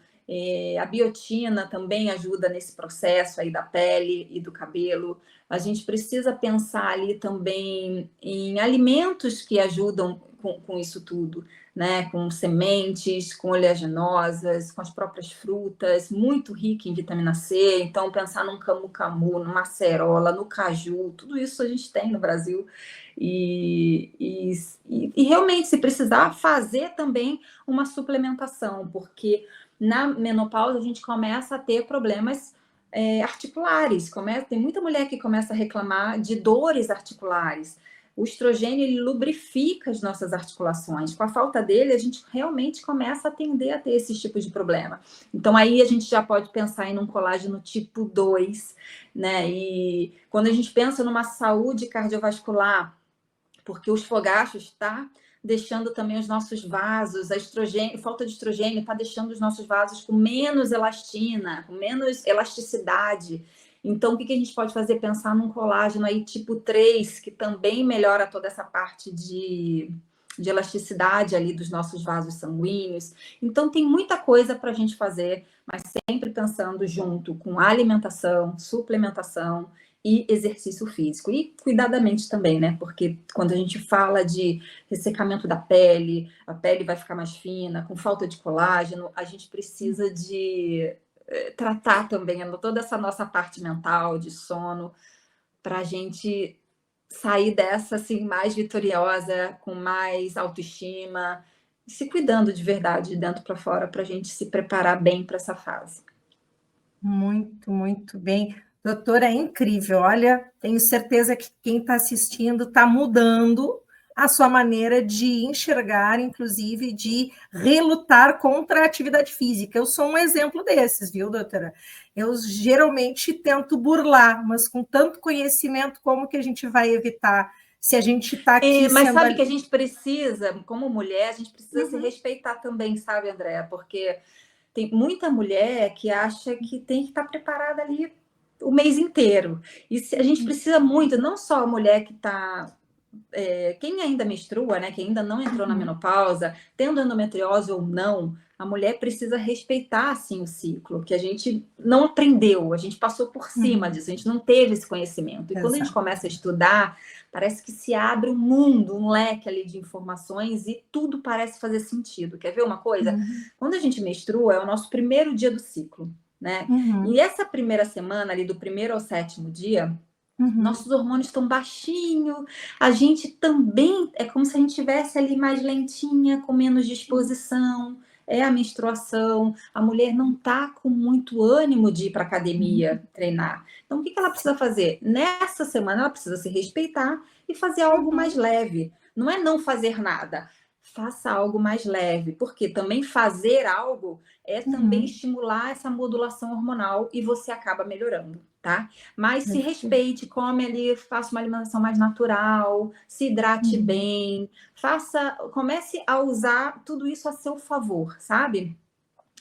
a biotina também ajuda nesse processo aí da pele e do cabelo, a gente precisa pensar ali também em alimentos que ajudam com isso tudo, né? Com sementes, com oleaginosas, com as próprias frutas, muito rica em vitamina C. Então, pensar num camu-camu, numa acerola, no caju, tudo isso a gente tem no Brasil. E realmente, se precisar, fazer também uma suplementação, porque na menopausa a gente começa a ter problemas articulares. Tem muita mulher que começa a reclamar de dores articulares. O estrogênio, ele lubrifica as nossas articulações. Com a falta dele, a gente realmente começa a tender a ter esses tipos de problema. Então, aí a gente já pode pensar em um colágeno tipo 2, né? E quando a gente pensa numa saúde cardiovascular, porque os fogachos está deixando também os nossos vasos, falta de estrogênio está deixando os nossos vasos com menos elastina, com menos elasticidade. Então, o que a gente pode fazer? Pensar num colágeno aí tipo 3, que também melhora toda essa parte de elasticidade ali dos nossos vasos sanguíneos. Então, tem muita coisa para a gente fazer, mas sempre pensando junto com alimentação, suplementação e exercício físico. E cuidadamente também, né? Porque quando a gente fala de ressecamento da pele, a pele vai ficar mais fina, com falta de colágeno, a gente precisa de tratar também toda essa nossa parte mental, de sono, para a gente sair dessa assim mais vitoriosa, com mais autoestima, se cuidando de verdade, de dentro para fora, para a gente se preparar bem para essa fase. Muito, muito bem. Doutora, é incrível. Olha, tenho certeza que quem está assistindo está mudando a sua maneira de enxergar, inclusive de relutar contra a atividade física. Eu sou um exemplo desses, viu, doutora? Eu geralmente tento burlar, mas com tanto conhecimento, como que a gente vai evitar se a gente está aqui mas sendo... sabe que a gente precisa, como mulher, a gente precisa se respeitar também, sabe, Andréa? Porque tem muita mulher que acha que tem que estar preparada ali o mês inteiro. E a gente precisa muito, não só a mulher que está... quem ainda menstrua, né, quem ainda não entrou na menopausa, tendo endometriose ou não, a mulher precisa respeitar, assim, o ciclo, que a gente não aprendeu, a gente passou por cima disso, a gente não teve esse conhecimento. E quando a gente começa a estudar, parece que se abre um mundo, um leque ali de informações e tudo parece fazer sentido. Quer ver uma coisa? Quando a gente menstrua, é o nosso primeiro dia do ciclo, né? E essa primeira semana, ali do 1º ao 7º dia, nossos hormônios estão baixinhos, a gente também, é como se a gente estivesse ali mais lentinha, com menos disposição, é a menstruação, a mulher não está com muito ânimo de ir para a academia treinar. Então, o que ela precisa fazer? Nessa semana, ela precisa se respeitar e fazer algo mais leve. Não é não fazer nada. Faça algo mais leve, porque também fazer algo é também estimular essa modulação hormonal e você acaba melhorando, tá? Mas se respeite, come ali, faça uma alimentação mais natural, se hidrate bem, comece a usar tudo isso a seu favor, sabe?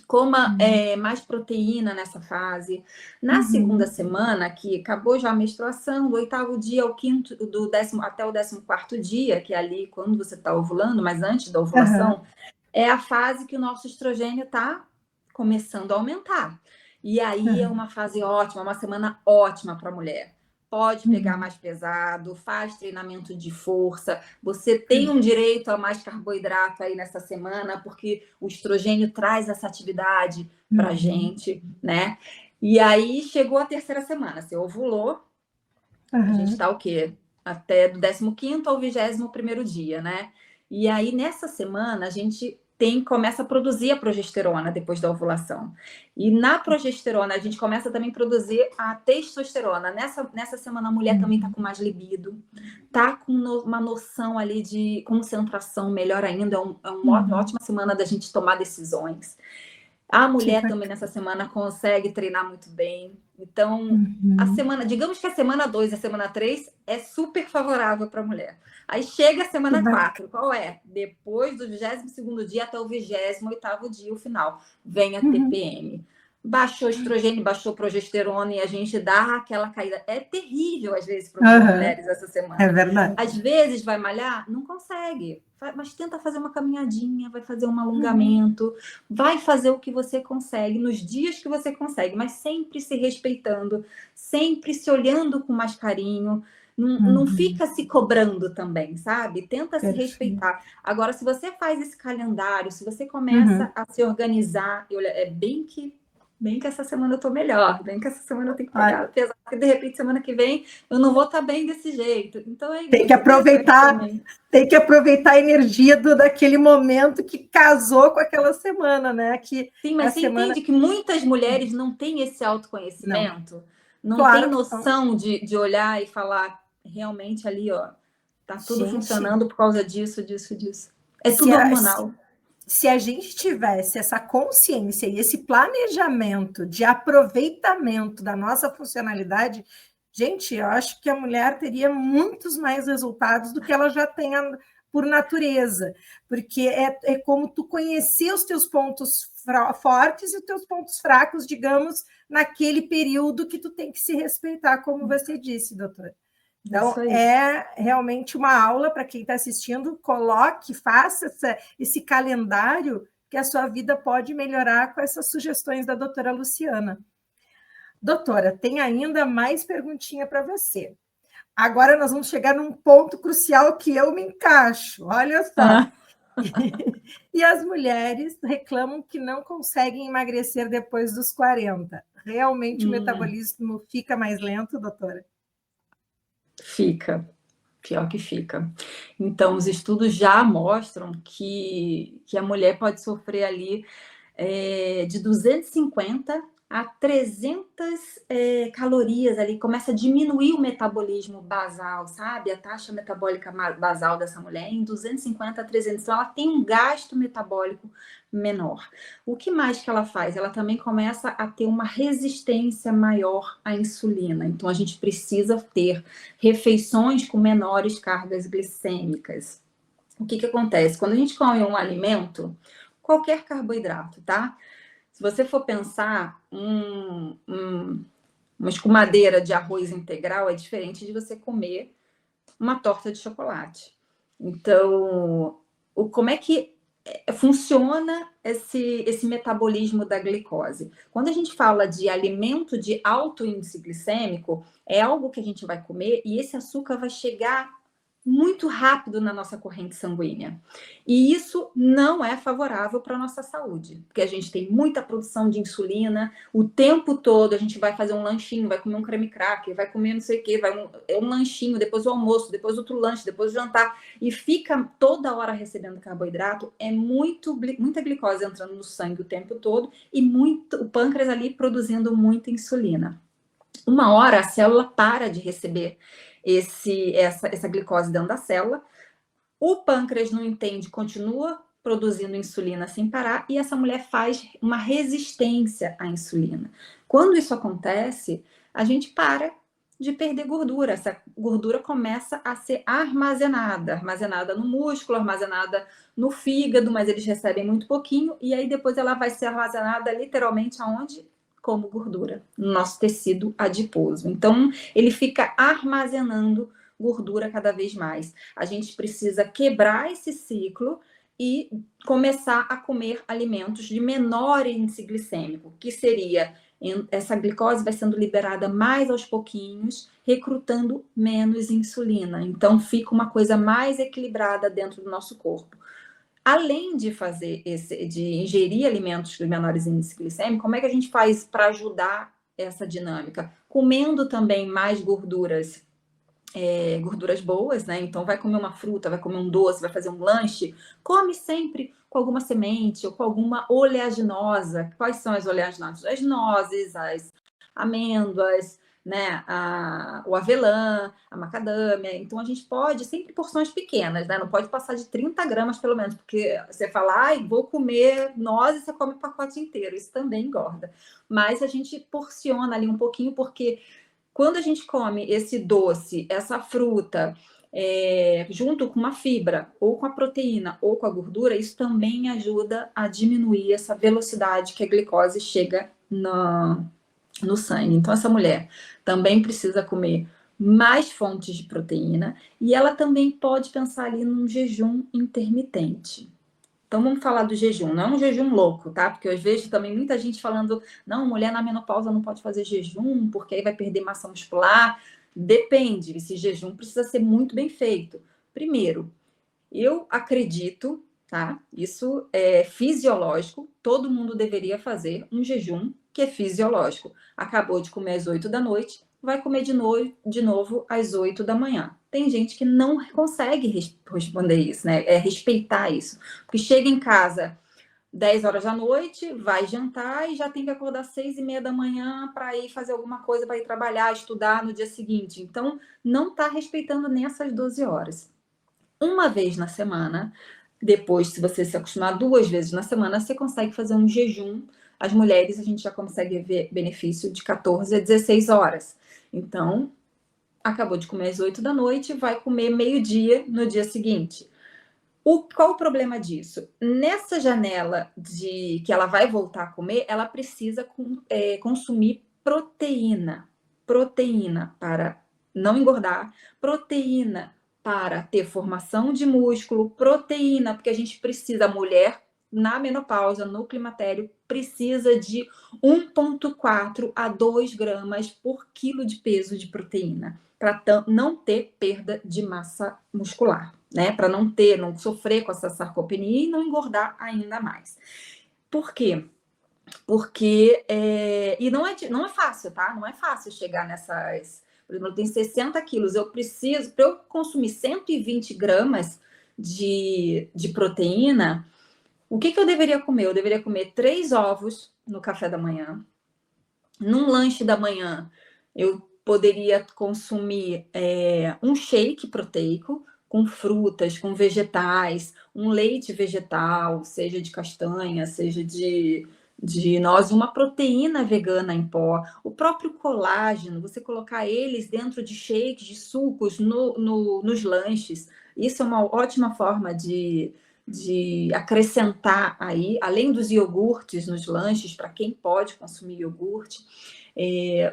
Coma mais proteína nessa fase. Na segunda semana, que acabou já a menstruação, do 8º dia ao 5º, até o 14º dia, que é ali quando você está ovulando, mas antes da ovulação, é a fase que o nosso estrogênio está começando a aumentar. E aí é uma fase ótima, uma semana ótima para a mulher. Pode pegar mais pesado, faz treinamento de força, você tem um direito a mais carboidrato aí nessa semana, porque o estrogênio traz essa atividade para a gente, né? E aí chegou a 3ª semana, você ovulou, a gente está o quê? Até do 15º ao 21º dia, né? E aí nessa semana a gente começa a produzir a progesterona depois da ovulação. E na progesterona, a gente começa também a produzir a testosterona. Nessa semana, a mulher também está com mais libido, está com uma noção ali de concentração melhor ainda. É uma ótima semana da gente tomar decisões. A mulher também nessa semana consegue treinar muito bem. Então, a semana, digamos que a semana 2 e a semana 3 é super favorável para a mulher. Aí chega a semana 4, qual é? Depois do 22º dia até o 28º dia, o final, vem a TPM. baixou estrogênio, baixou progesterona e a gente dá aquela caída. É terrível, às vezes, para as mulheres essa semana. É verdade. Às vezes vai malhar, não consegue, mas tenta fazer uma caminhadinha, vai fazer um alongamento, vai fazer o que você consegue, nos dias que você consegue, mas sempre se respeitando, sempre se olhando com mais carinho. Não fica se cobrando também, sabe? Tenta se respeitar. Agora, se você faz esse calendário, se você começa a se organizar, e olha, é bem que essa semana eu tô melhor, bem que essa semana eu tenho que pegar pesado, porque de repente semana que vem eu não vou estar bem desse jeito. Então tem que aproveitar a energia daquele momento que casou com aquela semana, né? Sim, mas você entende que muitas mulheres não têm esse autoconhecimento, não claro, tem noção de olhar e falar realmente ali, ó, tá tudo funcionando por causa disso. É tudo hormonal. Se a gente tivesse essa consciência e esse planejamento de aproveitamento da nossa funcionalidade, gente, eu acho que a mulher teria muitos mais resultados do que ela já tem por natureza, porque é como tu conhecer os teus pontos fortes e os teus pontos fracos, digamos, naquele período que tu tem que se respeitar, como você disse, doutora. Então, é realmente uma aula para quem está assistindo, coloque, faça esse calendário que a sua vida pode melhorar com essas sugestões da doutora Luciana. Doutora, tem ainda mais perguntinha para você. Agora nós vamos chegar num ponto crucial que eu me encaixo, olha só. E as mulheres reclamam que não conseguem emagrecer depois dos 40. Realmente o metabolismo fica mais lento, doutora? Fica, pior que fica. Então, os estudos já mostram que a mulher pode sofrer ali de 250 a 300 calorias ali, começa a diminuir o metabolismo basal, sabe? A taxa metabólica basal dessa mulher em 250 a 300. Então, ela tem um gasto metabólico menor. O que mais que ela faz? Ela também começa a ter uma resistência maior à insulina. Então, a gente precisa ter refeições com menores cargas glicêmicas. O que acontece? Quando a gente come um alimento, qualquer carboidrato, tá? Se você for pensar, uma escumadeira de arroz integral é diferente de você comer uma torta de chocolate. Então, como é que funciona esse metabolismo da glicose? Quando a gente fala de alimento de alto índice glicêmico, é algo que a gente vai comer e esse açúcar vai chegar muito rápido na nossa corrente sanguínea. E isso não é favorável para a nossa saúde, porque a gente tem muita produção de insulina, o tempo todo a gente vai fazer um lanchinho, vai comer um creme cracker, vai comer não sei o quê, um lanchinho, depois o almoço, depois outro lanche, depois o jantar, e fica toda hora recebendo carboidrato, é muita glicose entrando no sangue o tempo todo, e o pâncreas ali produzindo muita insulina. Uma hora a célula para de receber essa glicose dentro da célula, o pâncreas não entende, continua produzindo insulina sem parar e essa mulher faz uma resistência à insulina. Quando isso acontece, a gente para de perder gordura. Essa gordura começa a ser armazenada no músculo, armazenada no fígado, mas eles recebem muito pouquinho e aí depois ela vai ser armazenada literalmente aonde? Como gordura, no nosso tecido adiposo. Então, ele fica armazenando gordura cada vez mais. A gente precisa quebrar esse ciclo e começar a comer alimentos de menor índice glicêmico, que seria essa glicose vai sendo liberada mais aos pouquinhos, recrutando menos insulina. Então, fica uma coisa mais equilibrada dentro do nosso corpo. Além de de ingerir alimentos de menores índices glicêmicos, como é que a gente faz para ajudar essa dinâmica? Comendo também mais gorduras, gorduras boas, né? Então, vai comer uma fruta, vai comer um doce, vai fazer um lanche, come sempre com alguma semente ou com alguma oleaginosa. Quais são as oleaginosas? As nozes, as amêndoas, né, o avelã, a macadâmia. Então, a gente pode, sempre porções pequenas, né? Não pode passar de 30 gramas, pelo menos, porque você fala, vou comer nozes, você come o pacote inteiro. Isso também engorda. Mas a gente porciona ali um pouquinho, porque quando a gente come esse doce, essa fruta, junto com uma fibra, ou com a proteína, ou com a gordura, isso também ajuda a diminuir essa velocidade que a glicose chega no sangue. Então, essa mulher também precisa comer mais fontes de proteína e ela também pode pensar ali num jejum intermitente. Então, vamos falar do jejum. Não é um jejum louco, tá? Porque eu vejo também muita gente falando, não, mulher na menopausa não pode fazer jejum, porque aí vai perder massa muscular. Depende, esse jejum precisa ser muito bem feito. Primeiro, eu acredito, tá? Isso é fisiológico, todo mundo deveria fazer um jejum que é fisiológico. Acabou de comer às 8 da noite, vai comer de novo às 8 da manhã. Tem gente que não consegue responder isso, né? Respeitar isso. Porque chega em casa 10 horas da noite, vai jantar e já tem que acordar 6:30 da manhã para ir fazer alguma coisa, para ir trabalhar, estudar no dia seguinte. Então, não está respeitando nem essas 12 horas. Uma vez na semana, depois, se você se acostumar 2 vezes na semana, você consegue fazer um jejum. As mulheres, a gente já consegue ver benefício de 14 a 16 horas. Então, acabou de comer às 8 da noite, vai comer meio-dia no dia seguinte. Qual o problema disso? Nessa janela de que ela vai voltar a comer, ela precisa consumir proteína para não engordar, proteína para ter formação de músculo, proteína, porque a gente precisa, a mulher na menopausa, no climatério, precisa de 1,4 a 2 gramas por quilo de peso de proteína, para não ter perda de massa muscular, né? Para não sofrer com essa sarcopenia e não engordar ainda mais. Por quê? Porque e não é fácil, tá? Não é fácil chegar nessas. Por exemplo, eu tenho 60 quilos, eu preciso, para eu consumir 120 gramas de proteína, o que eu deveria comer? Eu deveria comer 3 ovos no café da manhã. Num lanche da manhã, eu poderia consumir um shake proteico com frutas, com vegetais, um leite vegetal, seja de castanha, seja de noz, uma proteína vegana em pó, o próprio colágeno, você colocar eles dentro de shakes, de sucos nos lanches. Isso é uma ótima forma de acrescentar aí, além dos iogurtes nos lanches, para quem pode consumir iogurte.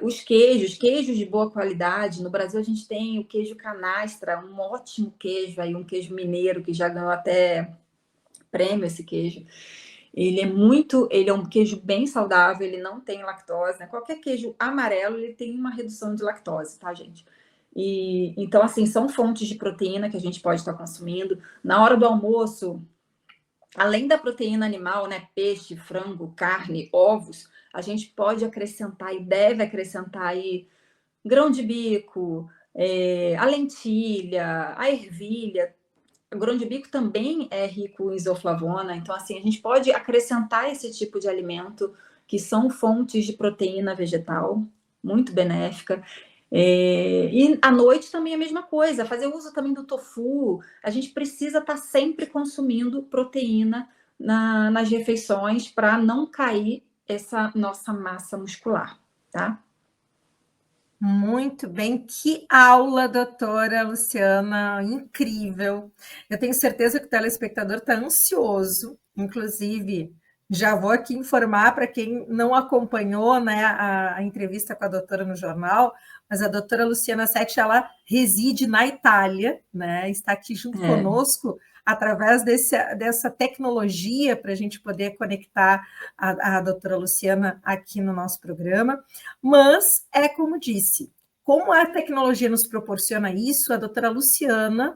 Os queijos de boa qualidade. No Brasil a gente tem o queijo canastra, um ótimo queijo, aí, um queijo mineiro que já ganhou até prêmio esse queijo. Ele é um queijo bem saudável, ele não tem lactose, né? Qualquer queijo amarelo ele tem uma redução de lactose, tá, gente? Então, assim, são fontes de proteína que a gente pode estar consumindo. Na hora do almoço, além da proteína animal, né? Peixe, frango, carne, ovos, a gente pode acrescentar e deve acrescentar aí grão de bico, a lentilha, a ervilha. O grão de bico também é rico em isoflavona, então assim, a gente pode acrescentar esse tipo de alimento, que são fontes de proteína vegetal, muito benéfica. E à noite também é a mesma coisa, fazer uso também do tofu. A gente precisa estar sempre consumindo proteína nas refeições para não cair essa nossa massa muscular, tá? Muito bem, que aula, doutora Luciana, incrível. Eu tenho certeza que o telespectador está ansioso, inclusive, já vou aqui informar para quem não acompanhou, né, a entrevista com a doutora no jornal, mas a doutora Luciana Setti, ela reside na Itália, né, está aqui junto conosco, através dessa tecnologia para a gente poder conectar a doutora Luciana aqui no nosso programa, mas é como disse, como a tecnologia nos proporciona isso, a doutora Luciana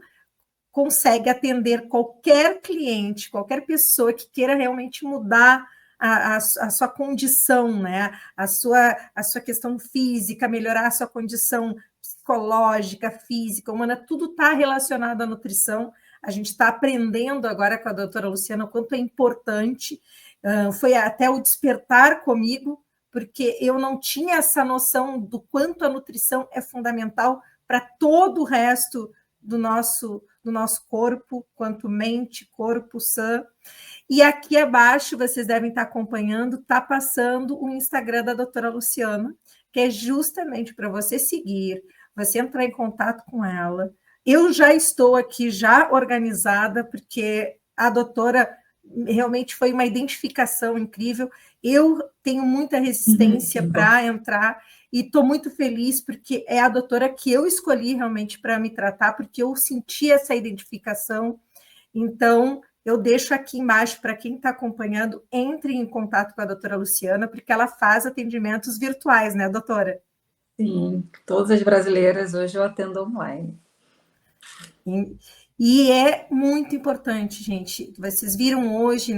consegue atender qualquer cliente, qualquer pessoa que queira realmente mudar a sua condição, né? a sua questão física, melhorar a sua condição psicológica, física, humana, tudo está relacionado à nutrição. A gente está aprendendo agora com a doutora Luciana o quanto é importante, foi até o despertar comigo, porque eu não tinha essa noção do quanto a nutrição é fundamental para todo o resto do nosso corpo, quanto mente, corpo sã. E aqui abaixo, vocês devem estar acompanhando, está passando o Instagram da doutora Luciana, que é justamente para você seguir, você entrar em contato com ela. Eu já estou aqui, já organizada, porque a doutora realmente foi uma identificação incrível. Eu tenho muita resistência para entrar e estou muito feliz porque é a doutora que eu escolhi realmente para me tratar, porque eu senti essa identificação. Então, eu deixo aqui embaixo para quem está acompanhando, entre em contato com a doutora Luciana, porque ela faz atendimentos virtuais, né, doutora? Sim, todas as brasileiras hoje eu atendo online. E é muito importante, gente. Vocês viram hoje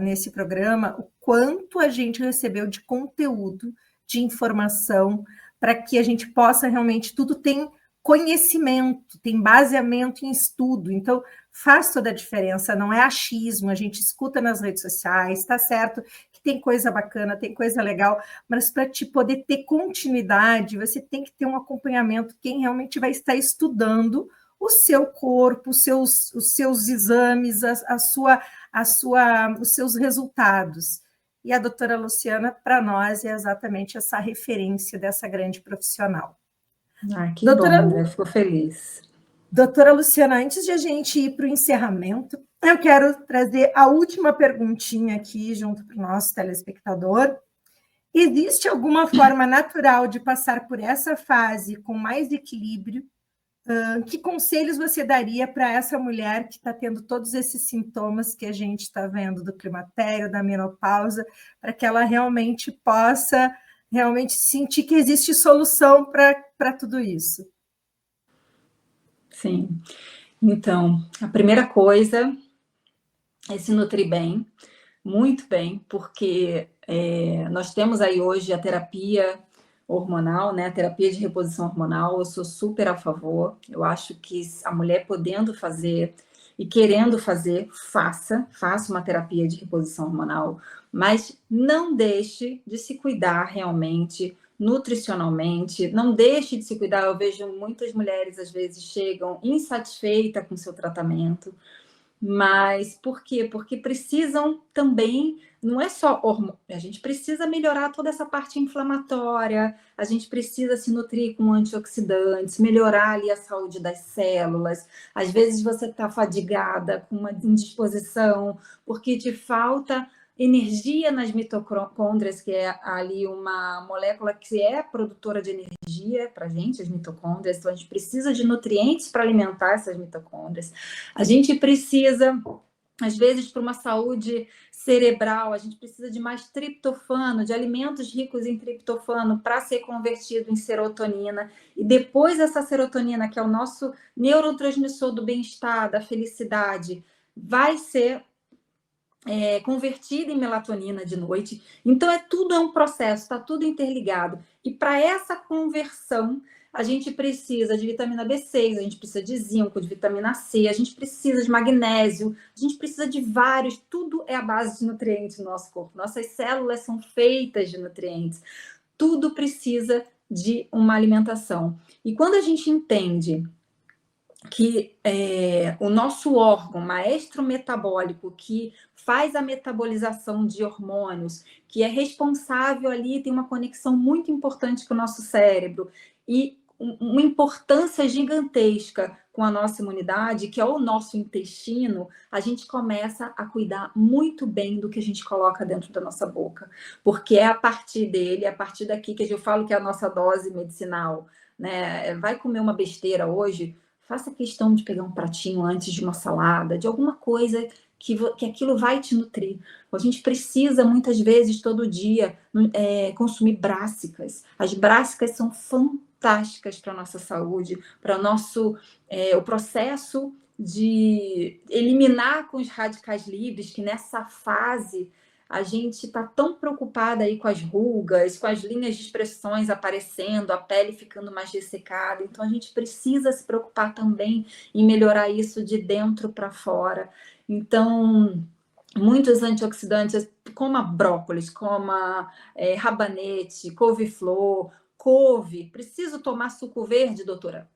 nesse programa o quanto a gente recebeu de conteúdo, de informação, para que a gente possa realmente, tudo tem conhecimento, tem baseamento em estudo. Então, faz toda a diferença, não é achismo, a gente escuta nas redes sociais, está certo que tem coisa bacana, tem coisa legal, mas para te poder ter continuidade, você tem que ter um acompanhamento, quem realmente vai estar estudando o seu corpo, os seus exames, os seus resultados. E a doutora Luciana, para nós, é exatamente essa referência dessa grande profissional. Que doutora, bom, André, fico feliz. Doutora Luciana, antes de a gente ir para o encerramento, eu quero trazer a última perguntinha aqui, junto para o nosso telespectador. Existe alguma forma natural de passar por essa fase com mais equilíbrio? Que conselhos você daria para essa mulher que está tendo todos esses sintomas que a gente está vendo do climatério, da menopausa, para que ela realmente possa sentir que existe solução para tudo isso? Sim. Então, a primeira coisa é se nutrir bem, muito bem, porque nós temos aí hoje a terapia hormonal, né? A terapia de reposição hormonal, eu sou super a favor. Eu acho que a mulher podendo fazer e querendo fazer, faça uma terapia de reposição hormonal, mas não deixe de se cuidar realmente nutricionalmente, não deixe de se cuidar. Eu vejo muitas mulheres às vezes chegam insatisfeitas com seu tratamento. Mas por quê? Porque precisam também, não é só hormônio, a gente precisa melhorar toda essa parte inflamatória, a gente precisa se nutrir com antioxidantes, melhorar ali a saúde das células. Às vezes você está fadigada, com uma indisposição, porque te falta energia nas mitocôndrias, que é ali uma molécula que é produtora de energia para a gente, as mitocôndrias. Então, a gente precisa de nutrientes para alimentar essas mitocôndrias. A gente precisa, às vezes, para uma saúde cerebral, a gente precisa de mais triptofano, de alimentos ricos em triptofano para ser convertido em serotonina. E depois essa serotonina, que é o nosso neurotransmissor do bem-estar, da felicidade, vai ser convertida em melatonina de noite. Então, tudo é um processo, está tudo interligado. E para essa conversão, a gente precisa de vitamina B6, a gente precisa de zinco, de vitamina C, a gente precisa de magnésio, a gente precisa de vários, tudo é a base de nutrientes no nosso corpo. Nossas células são feitas de nutrientes. Tudo precisa de uma alimentação. E quando a gente entende que o nosso órgão maestro metabólico, que faz a metabolização de hormônios, que é responsável ali, tem uma conexão muito importante com o nosso cérebro e uma importância gigantesca com a nossa imunidade, que é o nosso intestino, a gente começa a cuidar muito bem do que a gente coloca dentro da nossa boca, porque é a partir dele, é a partir daqui que eu falo que é a nossa dose medicinal, né? Vai comer uma besteira hoje, faça questão de pegar um pratinho antes de uma salada, de alguma coisa que aquilo vai te nutrir. A gente precisa, muitas vezes, todo dia, consumir brássicas. As brássicas são fantásticas para a nossa saúde, para o processo de eliminar com os radicais livres, que nessa fase a gente está tão preocupada aí com as rugas, com as linhas de expressões aparecendo, a pele ficando mais ressecada. Então, a gente precisa se preocupar também em melhorar isso de dentro para fora. Então, muitos antioxidantes, como brócolis, como rabanete, couve-flor, couve. Preciso tomar suco verde, doutora?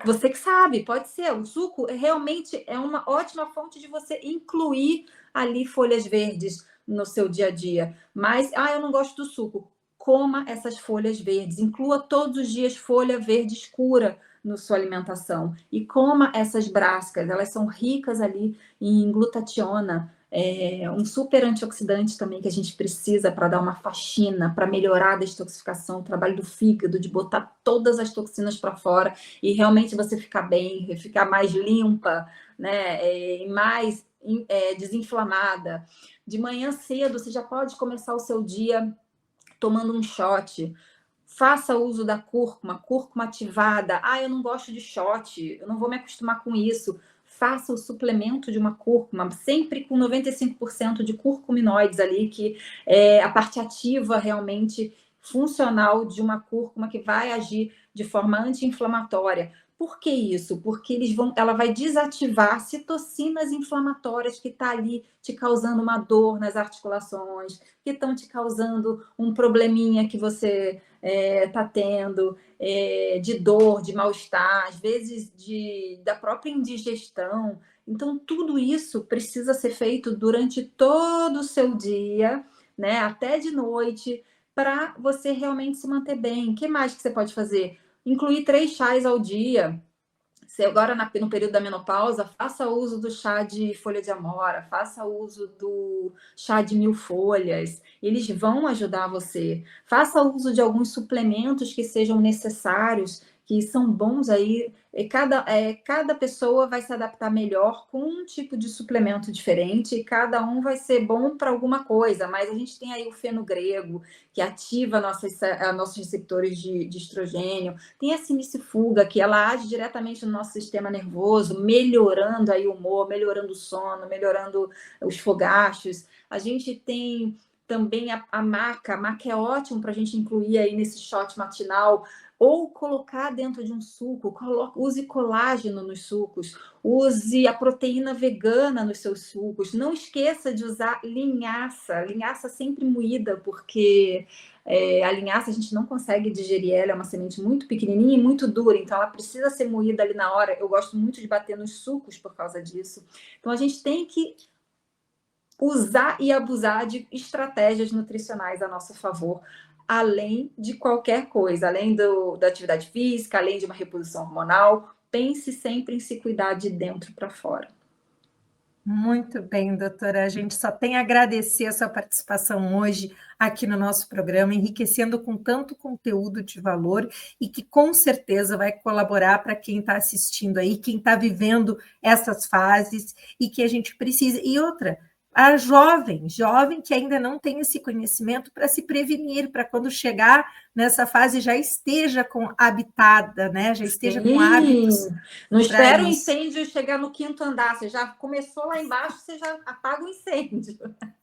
Você que sabe, pode ser. O suco realmente é uma ótima fonte de você incluir ali folhas verdes no seu dia a dia. Mas, eu não gosto do suco. Coma essas folhas verdes. Inclua todos os dias folha verde escura na sua alimentação. E coma essas brássicas. Elas são ricas ali em glutationa. Um super antioxidante também que a gente precisa para dar uma faxina, para melhorar a detoxificação, o trabalho do fígado, de botar todas as toxinas para fora e realmente você ficar bem, ficar mais limpa, né? Mais desinflamada. De manhã cedo, você já pode começar o seu dia tomando um shot. Faça uso da cúrcuma ativada. Eu não gosto de shot, eu não vou me acostumar com isso. Faça o suplemento de uma cúrcuma, sempre com 95% de curcuminoides ali, que é a parte ativa realmente funcional de uma cúrcuma que vai agir de forma anti-inflamatória. Por que isso? Porque ela vai desativar citocinas inflamatórias que estão ali te causando uma dor nas articulações, que estão te causando um probleminha que você está tendo, de dor, de mal-estar, às vezes da própria indigestão. Então, tudo isso precisa ser feito durante todo o seu dia, né? Até de noite, para você realmente se manter bem. O que mais que você pode fazer? Incluir 3 chás ao dia. Se agora no período da menopausa, faça uso do chá de folha de amora, faça uso do chá de 1000 folhas, eles vão ajudar você. Faça uso de alguns suplementos que sejam necessários, que são bons aí. Cada pessoa vai se adaptar melhor com um tipo de suplemento diferente, e cada um vai ser bom para alguma coisa, mas a gente tem aí o fenogrego, que ativa nossos receptores de estrogênio, tem a simifuga, que ela age diretamente no nosso sistema nervoso, melhorando aí o humor, melhorando o sono, melhorando os fogachos. A gente tem também a maca. A maca é ótimo para a gente incluir aí nesse shot matinal, ou colocar dentro de um suco. Use colágeno nos sucos, use a proteína vegana nos seus sucos. Não esqueça de usar linhaça sempre moída, porque a linhaça a gente não consegue digerir ela, é uma semente muito pequenininha e muito dura, então ela precisa ser moída ali na hora. Eu gosto muito de bater nos sucos por causa disso. Então a gente tem que usar e abusar de estratégias nutricionais a nosso favor, além de qualquer coisa, além da atividade física, além de uma reposição hormonal. Pense sempre em se cuidar de dentro para fora. Muito bem, doutora. A gente só tem a agradecer a sua participação hoje aqui no nosso programa, enriquecendo com tanto conteúdo de valor e que com certeza vai colaborar para quem está assistindo aí, quem está vivendo essas fases e que a gente precisa. E outra, a jovem que ainda não tem esse conhecimento para se prevenir, para quando chegar nessa fase já esteja habitada, né? Já esteja com hábitos. Não espera o incêndio chegar no 5º andar, você já começou lá embaixo, você já apaga o incêndio.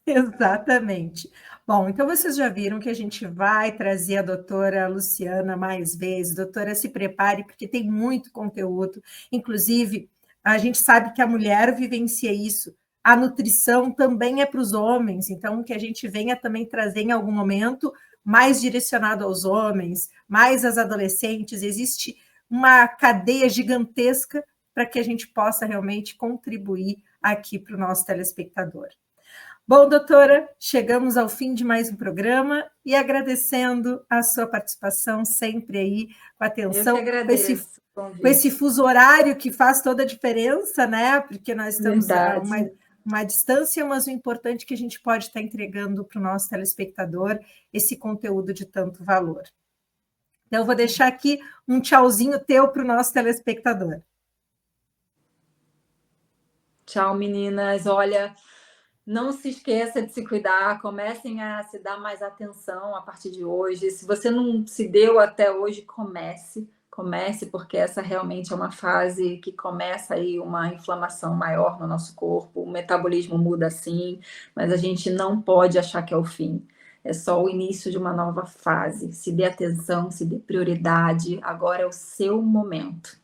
Exatamente. Bom, então vocês já viram que a gente vai trazer a doutora Luciana mais vezes. Doutora, se prepare, porque tem muito conteúdo. Inclusive, a gente sabe que a mulher vivencia isso. A nutrição também é para os homens, então que a gente venha também trazer em algum momento mais direcionado aos homens, mais às adolescentes. Existe uma cadeia gigantesca para que a gente possa realmente contribuir aqui para o nosso telespectador. Bom, doutora, chegamos ao fim de mais um programa e agradecendo a sua participação sempre aí, com atenção, Eu que agradeço, com esse fuso horário que faz toda a diferença, né? Porque nós estamos a uma distância, mas o importante é que a gente pode estar entregando para o nosso telespectador esse conteúdo de tanto valor. Então, eu vou deixar aqui um tchauzinho teu para o nosso telespectador. Tchau, meninas. Olha, não se esqueça de se cuidar, comecem a se dar mais atenção a partir de hoje. Se você não se deu até hoje, comece, porque essa realmente é uma fase que começa aí uma inflamação maior no nosso corpo, o metabolismo muda sim, mas a gente não pode achar que é o fim. É só o início de uma nova fase. Se dê atenção, se dê prioridade, agora é o seu momento.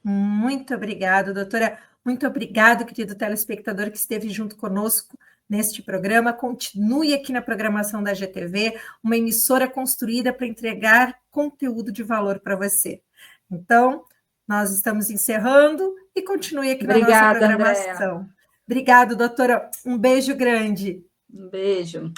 Muito obrigada, doutora. Muito obrigado, querido telespectador que esteve junto conosco neste programa. Continue aqui na programação da GTV, uma emissora construída para entregar conteúdo de valor para você. Então, nós estamos encerrando e continue aqui na nossa programação. Andréa. Obrigado, doutora. Um beijo grande. Um beijo.